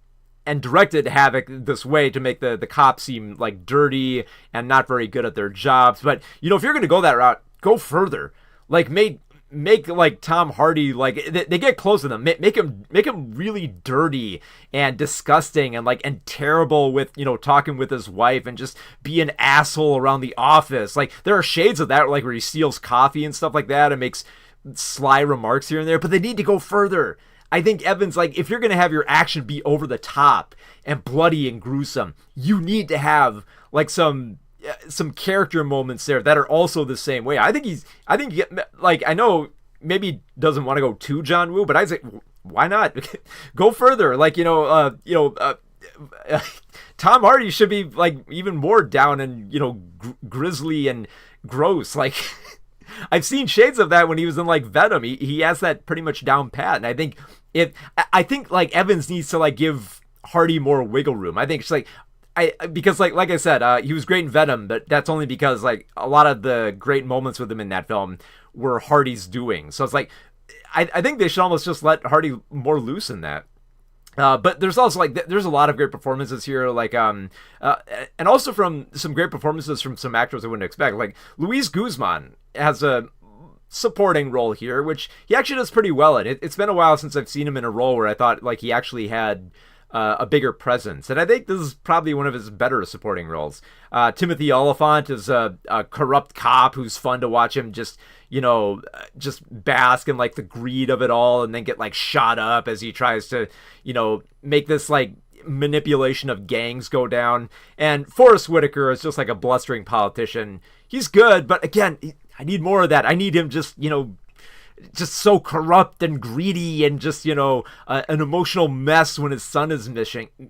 A: and directed Havoc this way, to make the cops seem, like, dirty and not very good at their jobs. But, if you're going to go that route, go further. Like, make like Tom Hardy, like, they get close to them, make him really dirty and disgusting and, like, and terrible with, talking with his wife, and just be an asshole around the office. Like, there are shades of that, like, where he steals coffee and stuff like that and makes sly remarks here and there, but they need to go further. I think Evans, like, if you're going to have your action be over the top and bloody and gruesome, you need to have, like, some character moments there that are also the same way. I think like, I know maybe he doesn't want to go to John Woo, but I'd say, why not? Go further. Like, Tom Hardy should be, like, even more down and, grisly and gross. Like, I've seen shades of that when he was in, like, Venom. He has that pretty much down pat, and I think like, Evans needs to, like, give Hardy more wiggle room. I think it's like, because like I said, he was great in Venom, but that's only because, like, a lot of the great moments with him in that film were Hardy's doing. So it's like, I think they should almost just let Hardy more loose in that. But there's also, like, there's a lot of great performances here, like, and also from some great performances from some actors I wouldn't expect. Like, Luis Guzman has a supporting role here, which he actually does pretty well in. It's been a while since I've seen him in a role where I thought, like, he actually had a bigger presence, and I think this is probably one of his better supporting roles. Timothy Olyphant is a corrupt cop who's fun to watch him just bask in, like, the greed of it all, and then get, like, shot up as he tries to make this, like, manipulation of gangs go down. And Forrest Whitaker is just, like, a blustering politician. He's good, but again, I need more of that. I need him just so corrupt and greedy and just, an emotional mess when his son is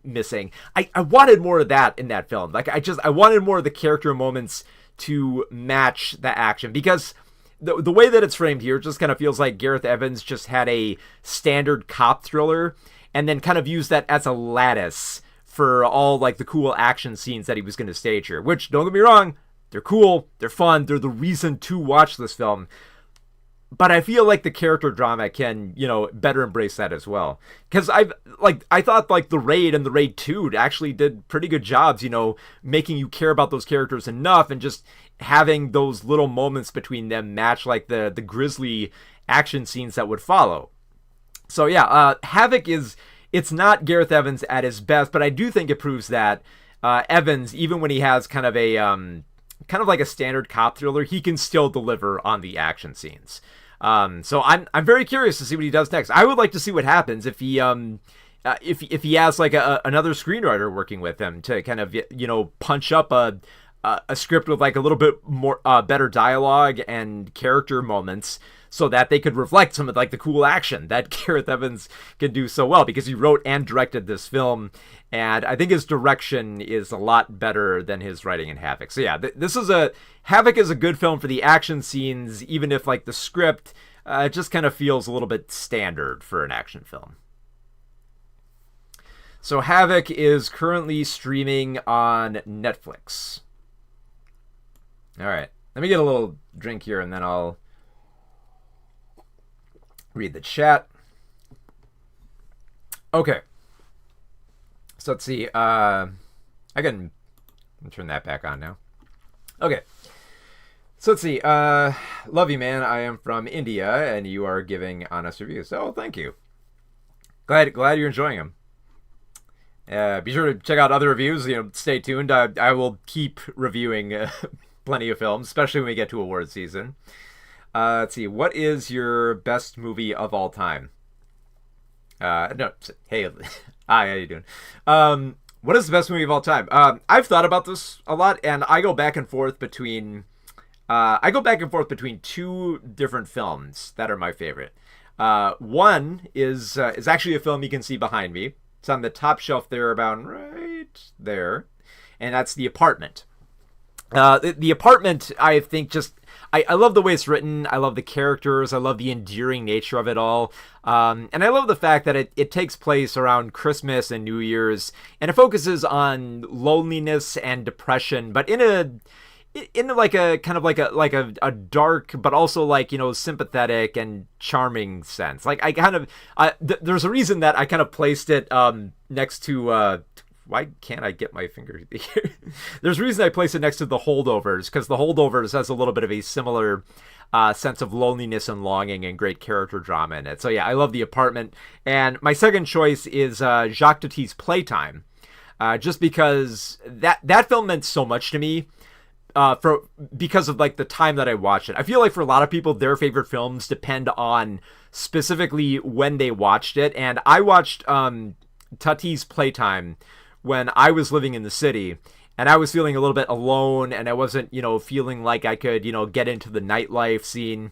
A: missing. I wanted more of that in that film. Like, I wanted more of the character moments to match the action, because the way that it's framed here just kind of feels like Gareth Evans just had a standard cop thriller and then kind of used that as a lattice for all, like, the cool action scenes that he was going to stage here, which, don't get me wrong, they're cool, they're fun, they're the reason to watch this film. But I feel like the character drama can, better embrace that as well. Because I thought, like, The Raid and The Raid 2 actually did pretty good jobs, making you care about those characters enough, and just having those little moments between them match, like, the grisly action scenes that would follow. So yeah, Havoc it's not Gareth Evans at his best, but I do think it proves that Evans, even when he has kind of like a standard cop thriller, he can still deliver on the action scenes. So I'm very curious to see what he does next. I would like to see what happens if he has, like, another screenwriter working with him to kind of, punch up a script with, like, a little bit more better dialogue and character moments, so that they could reflect some of like the cool action that Gareth Evans can do so well, because he wrote and directed this film, and I think his direction is a lot better than his writing in Havoc. So yeah, Havoc is a good film for the action scenes, even if like the script just kind of feels a little bit standard for an action film. So Havoc is currently streaming on Netflix. All right, let me get a little drink here, and then I'll read the chat. Okay. So let's see. I can turn that back on now. Okay. So let's see. Love you, man. I am from India, and you are giving honest reviews. Oh, thank you. Glad you're enjoying them. Be sure to check out other reviews. Stay tuned. I will keep reviewing plenty of films, especially when we get to award season. Let's see. What is your best movie of all time? No. Hey, hi. How you doing? What is the best movie of all time? I've thought about this a lot, and I go back and forth between. I go back and forth between two different films that are my favorite. One is actually a film you can see behind me. It's on the top shelf there, about right there, and that's The Apartment. The Apartment, I think, just I love the way it's written. I love the characters. I love the endearing nature of it all, and I love the fact that it takes place around Christmas and New Year's, and it focuses on loneliness and depression, but in like a kind of like a dark but also like sympathetic and charming sense. Like I kind of there's a reason that I kind of placed it next to why can't I get my finger here? There's a reason I placed it next to The Holdovers, because The Holdovers has a little bit of a similar sense of loneliness and longing and great character drama in it. So yeah, I love The Apartment. And my second choice is Jacques Tati's Playtime, just because that film meant so much to me. Because of like the time that I watched it. I feel like for a lot of people, their favorite films depend on specifically when they watched it. And I watched Tati's Playtime when I was living in the city, and I was feeling a little bit alone, and I wasn't, feeling like I could, get into the nightlife scene,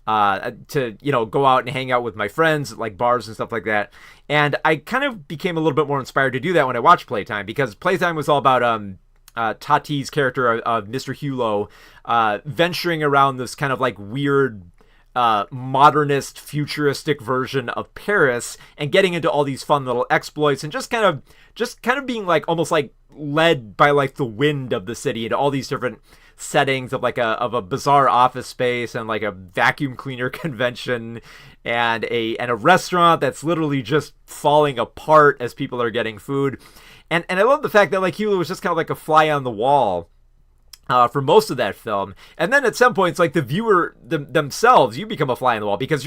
A: to, go out and hang out with my friends at like bars and stuff like that. And I kind of became a little bit more inspired to do that when I watched Playtime, because Playtime was all about, Tati's character of Mr. Hulot venturing around this kind of like weird modernist futuristic version of Paris and getting into all these fun little exploits and just kind of being like almost like led by like the wind of the city into all these different settings of like a bizarre office space and like a vacuum cleaner convention and a restaurant that's literally just falling apart as people are getting food. And I love the fact that like Hulot was just kind of like a fly on the wall for most of that film. And then at some points, like the viewer themselves, you become a fly on the wall, because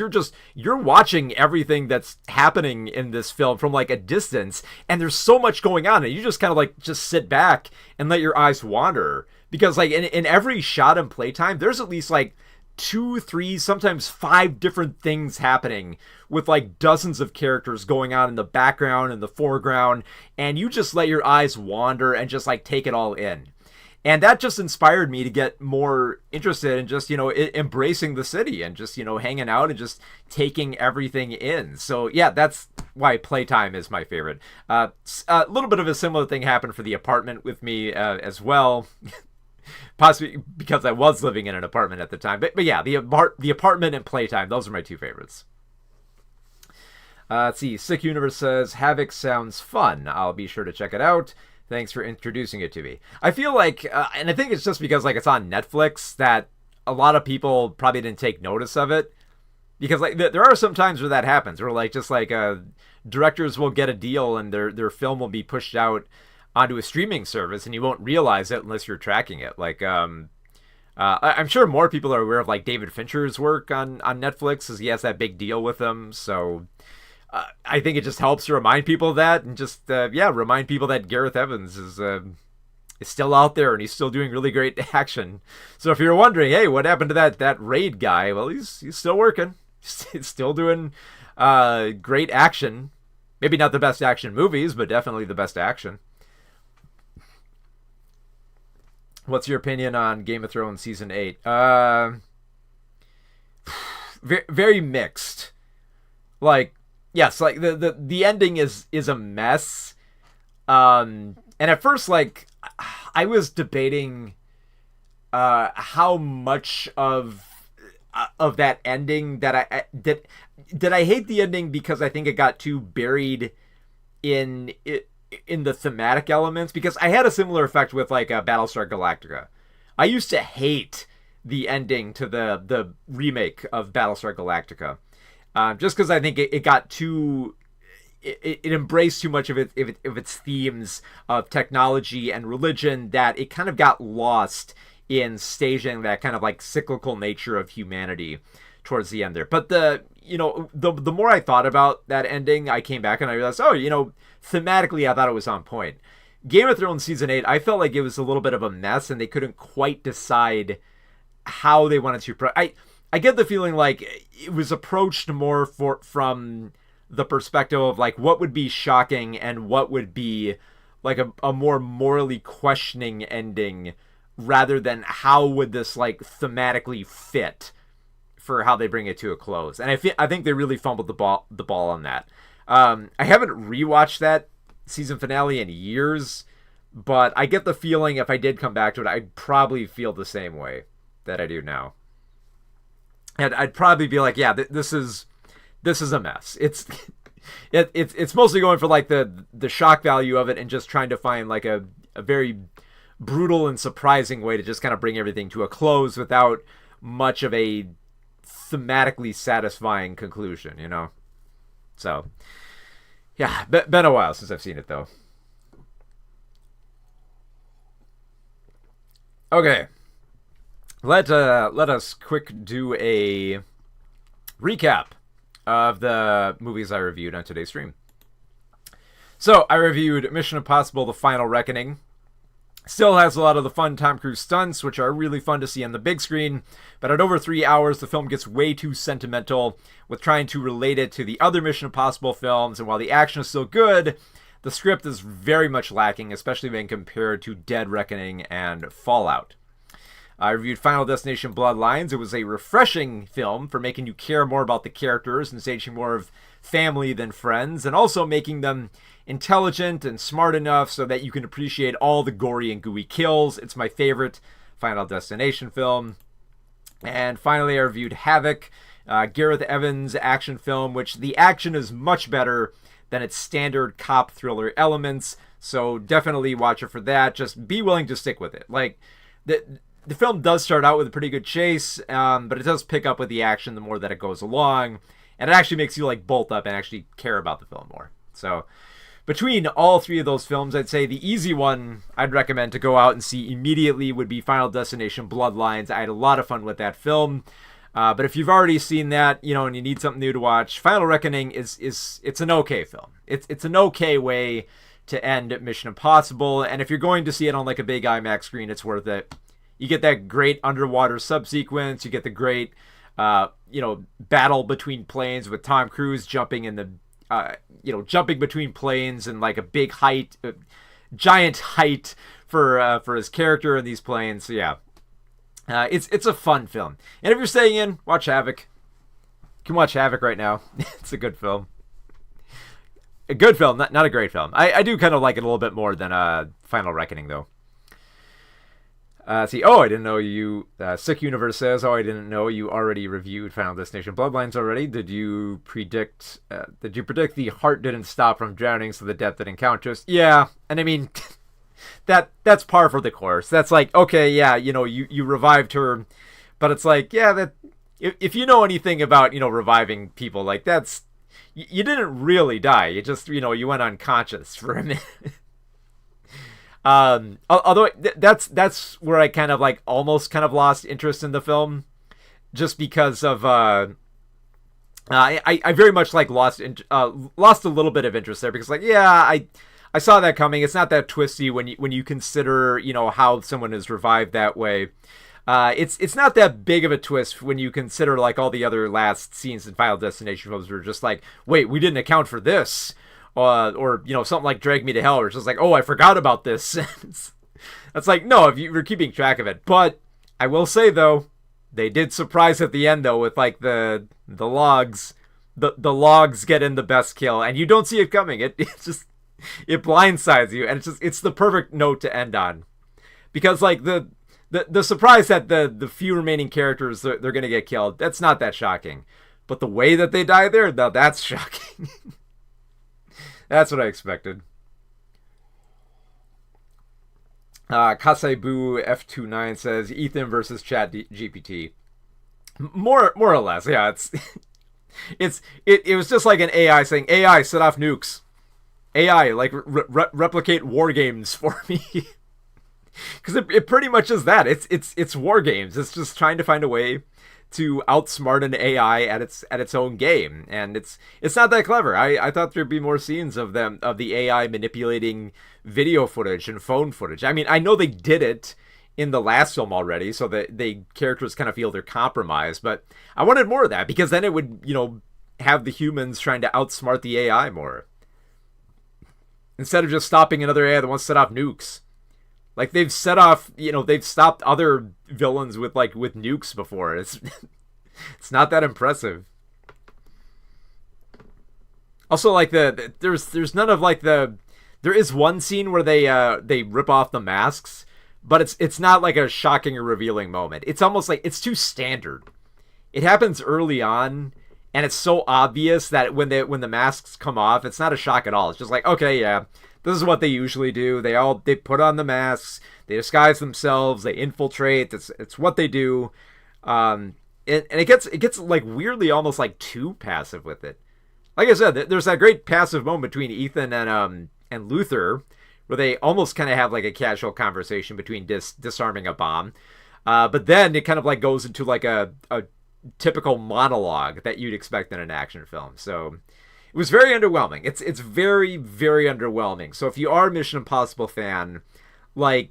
A: you're watching everything that's happening in this film from like a distance. And there's so much going on, and you just kind of like just sit back and let your eyes wander. Because like in every shot in Playtime, there's at least like 2, 3, sometimes 5 different things happening, with like dozens of characters going on in the background and the foreground, and you just let your eyes wander and just like take it all in. And that just inspired me to get more interested in just, embracing the city and just, hanging out and just taking everything in. So yeah, that's why Playtime is my favorite. A little bit of a similar thing happened for The Apartment with me as well. Possibly because I was living in an apartment at the time. But yeah, The Apartment and Playtime, those are my two favorites. Let's see. Sick Universe says, Havoc sounds fun. I'll be sure to check it out. Thanks for introducing it to me. I feel like, and I think it's just because like it's on Netflix, that a lot of people probably didn't take notice of it. Because like there are some times where that happens, where like just like directors will get a deal and their film will be pushed out onto a streaming service, and you won't realize it unless you're tracking it. Like, I'm sure more people are aware of like David Fincher's work on Netflix, as he has that big deal with them. So I think it just helps to remind people of that, and just remind people that Gareth Evans is still out there and he's still doing really great action. So if you're wondering, hey, what happened to that Raid guy? Well, he's still working. He's still doing great action. Maybe not the best action movies, but definitely the best action. What's your opinion on Game of Thrones Season 8? very mixed. Like, yes, like the ending is a mess. And at first, like, I was debating how much of that ending that I did I hate the ending because I think it got too buried in the thematic elements, because I had a similar effect with like Battlestar Galactica. I used to hate the ending to the remake of Battlestar Galactica, just because I think it got too. It embraced too much of its themes of technology and religion, that it kind of got lost in staging that kind of like cyclical nature of humanity towards the end there. But the more I thought about that ending, I came back and I realized, thematically I thought it was on point. Game of Thrones season 8, I felt like it was a little bit of a mess and they couldn't quite decide how they wanted to. I get the feeling like it was approached more from the perspective of like what would be shocking and what would be like a more morally questioning ending, rather than how would this like thematically fit for how they bring it to a close. And I think they really fumbled the ball on that. I haven't rewatched that season finale in years, but I get the feeling if I did come back to it, I'd probably feel the same way that I do now. And I'd probably be like, yeah, this is a mess. It's mostly going for like the shock value of it and just trying to find like a very brutal and surprising way to just kind of bring everything to a close without much of a thematically satisfying conclusion, So, yeah, been a while since I've seen it though. Okay, let us quick do a recap of the movies I reviewed on today's stream. So I reviewed Mission Impossible: The Final Reckoning. Still has a lot of the fun Tom Cruise stunts, which are really fun to see on the big screen, but at over 3 hours, the film gets way too sentimental with trying to relate it to the other Mission Impossible films, and while the action is still good, the script is very much lacking, especially when compared to Dead Reckoning and Fallout. I reviewed Final Destination Bloodlines. It was a refreshing film for making you care more about the characters and staging more of family than friends, and also making them intelligent and smart enough so that you can appreciate all the gory and gooey kills. It's my favorite Final Destination film. And finally, I reviewed Havoc, Gareth Evans' action film, which the action is much better than its standard cop thriller elements, so definitely watch it for that. Just be willing to stick with it. Like, the film does start out with a pretty good chase, but it does pick up with the action the more that it goes along, and it actually makes you like bolt up and actually care about the film more. So between all three of those films, I'd say the easy one I'd recommend to go out and see immediately would be Final Destination Bloodlines. I had a lot of fun with that film. But if you've already seen that, and you need something new to watch, Final Reckoning it's an okay film. It's an okay way to end Mission Impossible, and if you're going to see it on like a big IMAX screen, it's worth it. You get that great underwater subsequence. You get the great, battle between planes with Tom Cruise jumping in the, jumping between planes and like a big height, giant height for his character in these planes. So yeah, it's a fun film. And if you're staying in, watch Havoc. You can watch Havoc right now. It's a good film. A good film, not a great film. I do kind of like it a little bit more than Final Reckoning though. I didn't know you, Sick Universe says, I didn't know you already reviewed Final Destination Bloodlines already. Did you predict the heart didn't stop from drowning, so the death didn't count? Just, yeah, and I mean, that's par for the course. That's like, okay, yeah, you revived her, but it's like, yeah, that, if you know anything about, reviving people, like, that's, you didn't really die, you just, you went unconscious for a minute. Although that's where I kind of like almost kind of lost interest in the film, just because of I very much like lost a little bit of interest there, because like, yeah, I saw that coming. It's not that twisty when you consider how someone is revived that way. It's not that big of a twist when you consider like all the other last scenes in Final Destination films were just like, wait, we didn't account for this. Or something like Drag Me to Hell, where it's just like, oh, I forgot about this. That's like, no, if you were keeping track of it. But I will say, though, They did surprise at the end though with like the logs. The logs get in the best kill, and you don't see it coming. It blindsides you, and it's the perfect note to end on, because like the surprise that the few remaining characters they're gonna get killed, that's not that shocking, but the way that they die there, now that's shocking. That's what I expected. Kaseibu F29 says Ethan versus Chat GPT. More or less, yeah. It was just like an AI saying, AI, set off nukes. AI, like, replicate war games for me. Because it pretty much is that. It's war games. It's just trying to find a way to outsmart an AI at its own game, and it's not that clever. I thought there'd be more scenes of the AI manipulating video footage and phone footage. I mean, I know they did it in the last film already, so that the characters kind of feel they're compromised, but I wanted more of that, because then it would, have the humans trying to outsmart the AI more, instead of just stopping another AI that wants to set off nukes. Like, they've set off, they've stopped other villains with nukes before. It's not that impressive. Also, like, there's none of like there is one scene where they rip off the masks, but it's not like a shocking or revealing moment. It's almost like it's too standard. It happens early on, and it's so obvious that when the masks come off, it's not a shock at all. It's just like, okay, yeah, this is what they usually do. They put on the masks, they disguise themselves, they infiltrate. It's what they do. And it gets like weirdly almost like too passive with it. Like I said, there's that great passive moment between Ethan and Luther, where they almost kind of have like a casual conversation between disarming a bomb. But then it kind of like goes into like a typical monologue that you'd expect in an action film. So it was very underwhelming. It's very, very underwhelming. So if you are a Mission Impossible fan, like,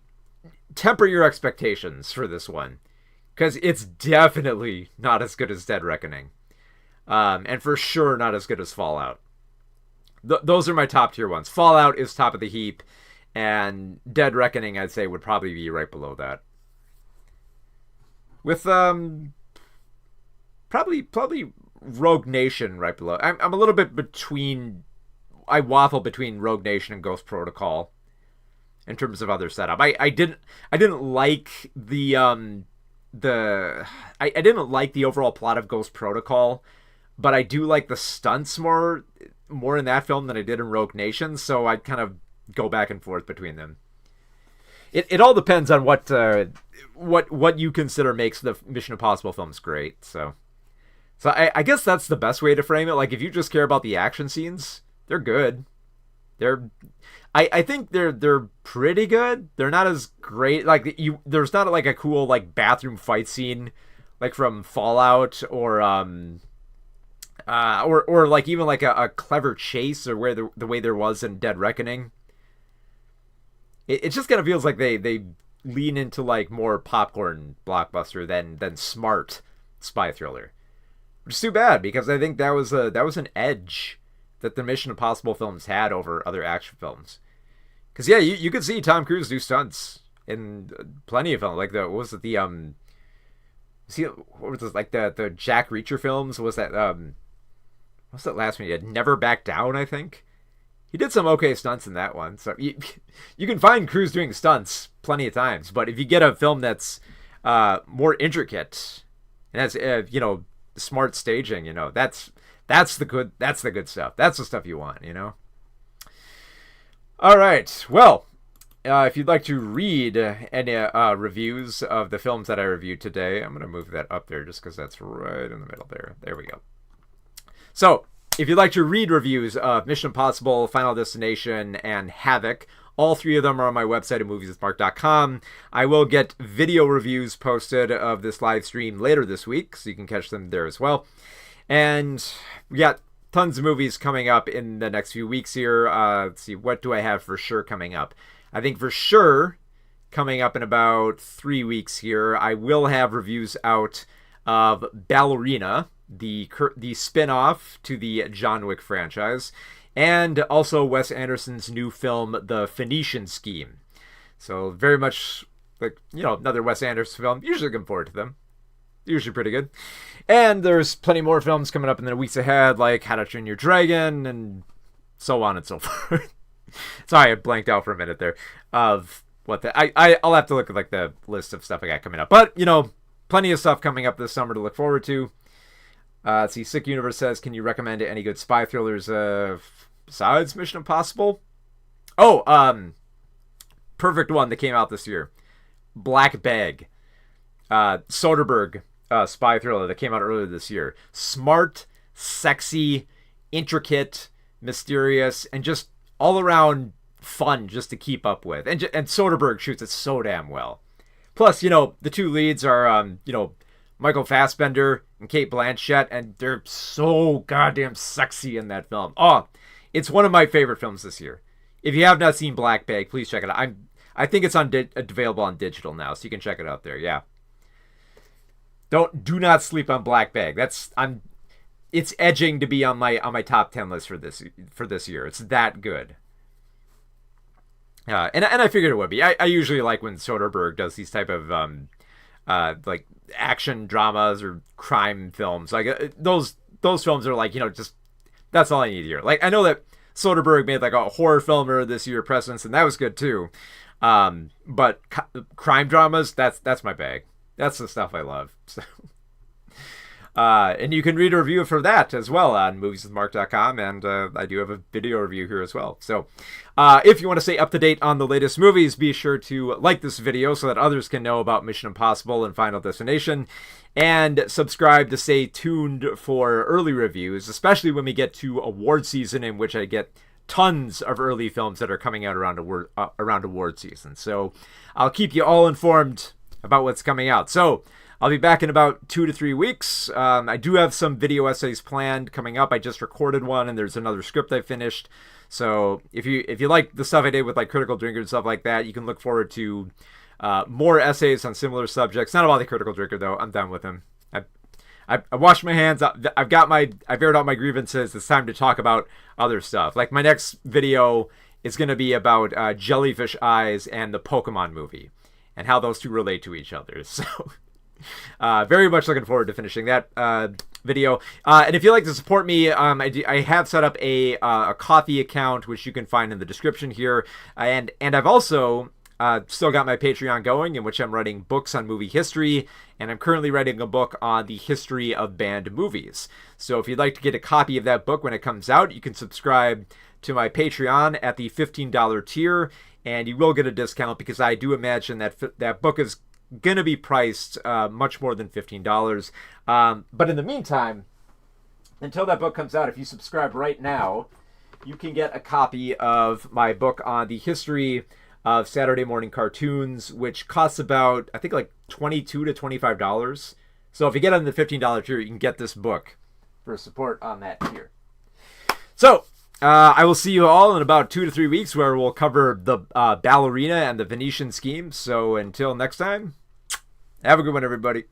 A: temper your expectations for this one, because it's definitely not as good as Dead Reckoning, and for sure not as good as Fallout. Those are my top tier ones. Fallout is top of the heap, and Dead Reckoning, I'd say, would probably be right below that. With probably Rogue Nation right below. I'm a little bit between. I waffle between Rogue Nation and Ghost Protocol in terms of other setup. I didn't like the I didn't like the overall plot of Ghost Protocol, but I do like the stunts more in that film than I did in Rogue Nation, so I'd kind of go back and forth between them. It all depends on what you consider makes the Mission Impossible films great. So I guess that's the best way to frame it. Like, if you just care about the action scenes, they're good. I think they're pretty good. They're not as great. Like, there's not like a cool like bathroom fight scene like from Fallout, or like even like a clever chase, or where the way there was in Dead Reckoning. It just kind of feels like they lean into like more popcorn blockbuster than smart spy thriller, which is too bad, because I think that was an edge that the Mission Impossible films had over other action films. Because yeah, you could see Tom Cruise do stunts in plenty of films. Like what was the Jack Reacher films? What's that last one he did? Never Back Down, I think. He did some okay stunts in that one. So you can find Cruise doing stunts plenty of times, but if you get a film that's more intricate and has smart staging, that's the good stuff. That's the stuff you want, All right. Well, if you'd like to read any reviews of the films that I reviewed today, I'm going to move that up there just because that's right in the middle there. There we go. So, if you'd like to read reviews of Mission Impossible, Final Destination, and Havoc, all three of them are on my website at movieswithmark.com. I will get video reviews posted of this live stream later this week, so you can catch them there as well. And we got tons of movies coming up in the next few weeks here. Let's see, what do I have for sure coming up? I think for sure coming up in about 3 weeks here, I will have reviews out of Ballerina, the spin-off to the John Wick franchise, and also Wes Anderson's new film, The Phoenician Scheme. So very much like, another Wes Anderson film. Usually looking forward to them. Usually pretty good. And there's plenty more films coming up in the weeks ahead, like How to Train Your Dragon, and so on and so forth. Sorry, I blanked out for a minute there. Of what the I'll have to look at like the list of stuff I got coming up. But plenty of stuff coming up this summer to look forward to. Let's see. Sick Universe says, can you recommend any good spy thrillers besides Mission Impossible? Oh, perfect one that came out this year. Black Bag. Soderbergh spy thriller that came out earlier this year. Smart, sexy, intricate, mysterious, and just all around fun just to keep up with. And Soderbergh shoots it so damn well. Plus, the two leads are, Michael Fassbender and Cate Blanchett, and they're so goddamn sexy in that film. Oh, it's one of my favorite films this year. If you have not seen Black Bag, please check it out. I think it's available on digital now, so you can check it out there. Yeah. Do not sleep on Black Bag. It's edging to be on my top 10 list for this year. It's that good. And I figured it would be. I usually like when Soderbergh does these type of like action dramas or crime films. Like those films are like, just that's all I need to hear. Like I know that Soderbergh made like a horror film earlier this year, Presence, and that was good too. But crime dramas, that's my bag. That's the stuff I love. So, and you can read a review for that as well on movieswithmark.com, and I do have a video review here as well. So if you want to stay up to date on the latest movies, be sure to like this video so that others can know about Mission Impossible and Final Destination, and subscribe to stay tuned for early reviews, especially when we get to award season, in which I get tons of early films that are coming out around award season. So I'll keep you all informed about what's coming out. So I'll be back in about 2 to 3 weeks. I do have some video essays planned coming up. I just recorded one, and there's another script I finished. So if you like the stuff I did with like Critical Drinker and stuff like that, you can look forward to more essays on similar subjects. Not about the Critical Drinker though. I'm done with him. I washed my hands. I've aired out my grievances. It's time to talk about other stuff. Like my next video is going to be about Jellyfish Eyes and the Pokemon movie, and how those two relate to each other. So very much looking forward to finishing that video. And if you'd like to support me, I have set up a Coffee account, which you can find in the description here. And I've also still got my Patreon going, in which I'm writing books on movie history, and I'm currently writing a book on the history of banned movies. So if you'd like to get a copy of that book when it comes out, you can subscribe to my Patreon at the $15 tier, and you will get a discount, because I do imagine that that book is going to be priced much more than $15. But in the meantime, until that book comes out, if you subscribe right now, you can get a copy of my book on the history of Saturday morning cartoons, which costs about, I think, like $22 to $25. So if you get on the $15 tier, you can get this book for support on that tier. So I will see you all in about 2 to 3 weeks, where we'll cover the ballerina and the Venetian scheme. So until next time, have a good one, everybody.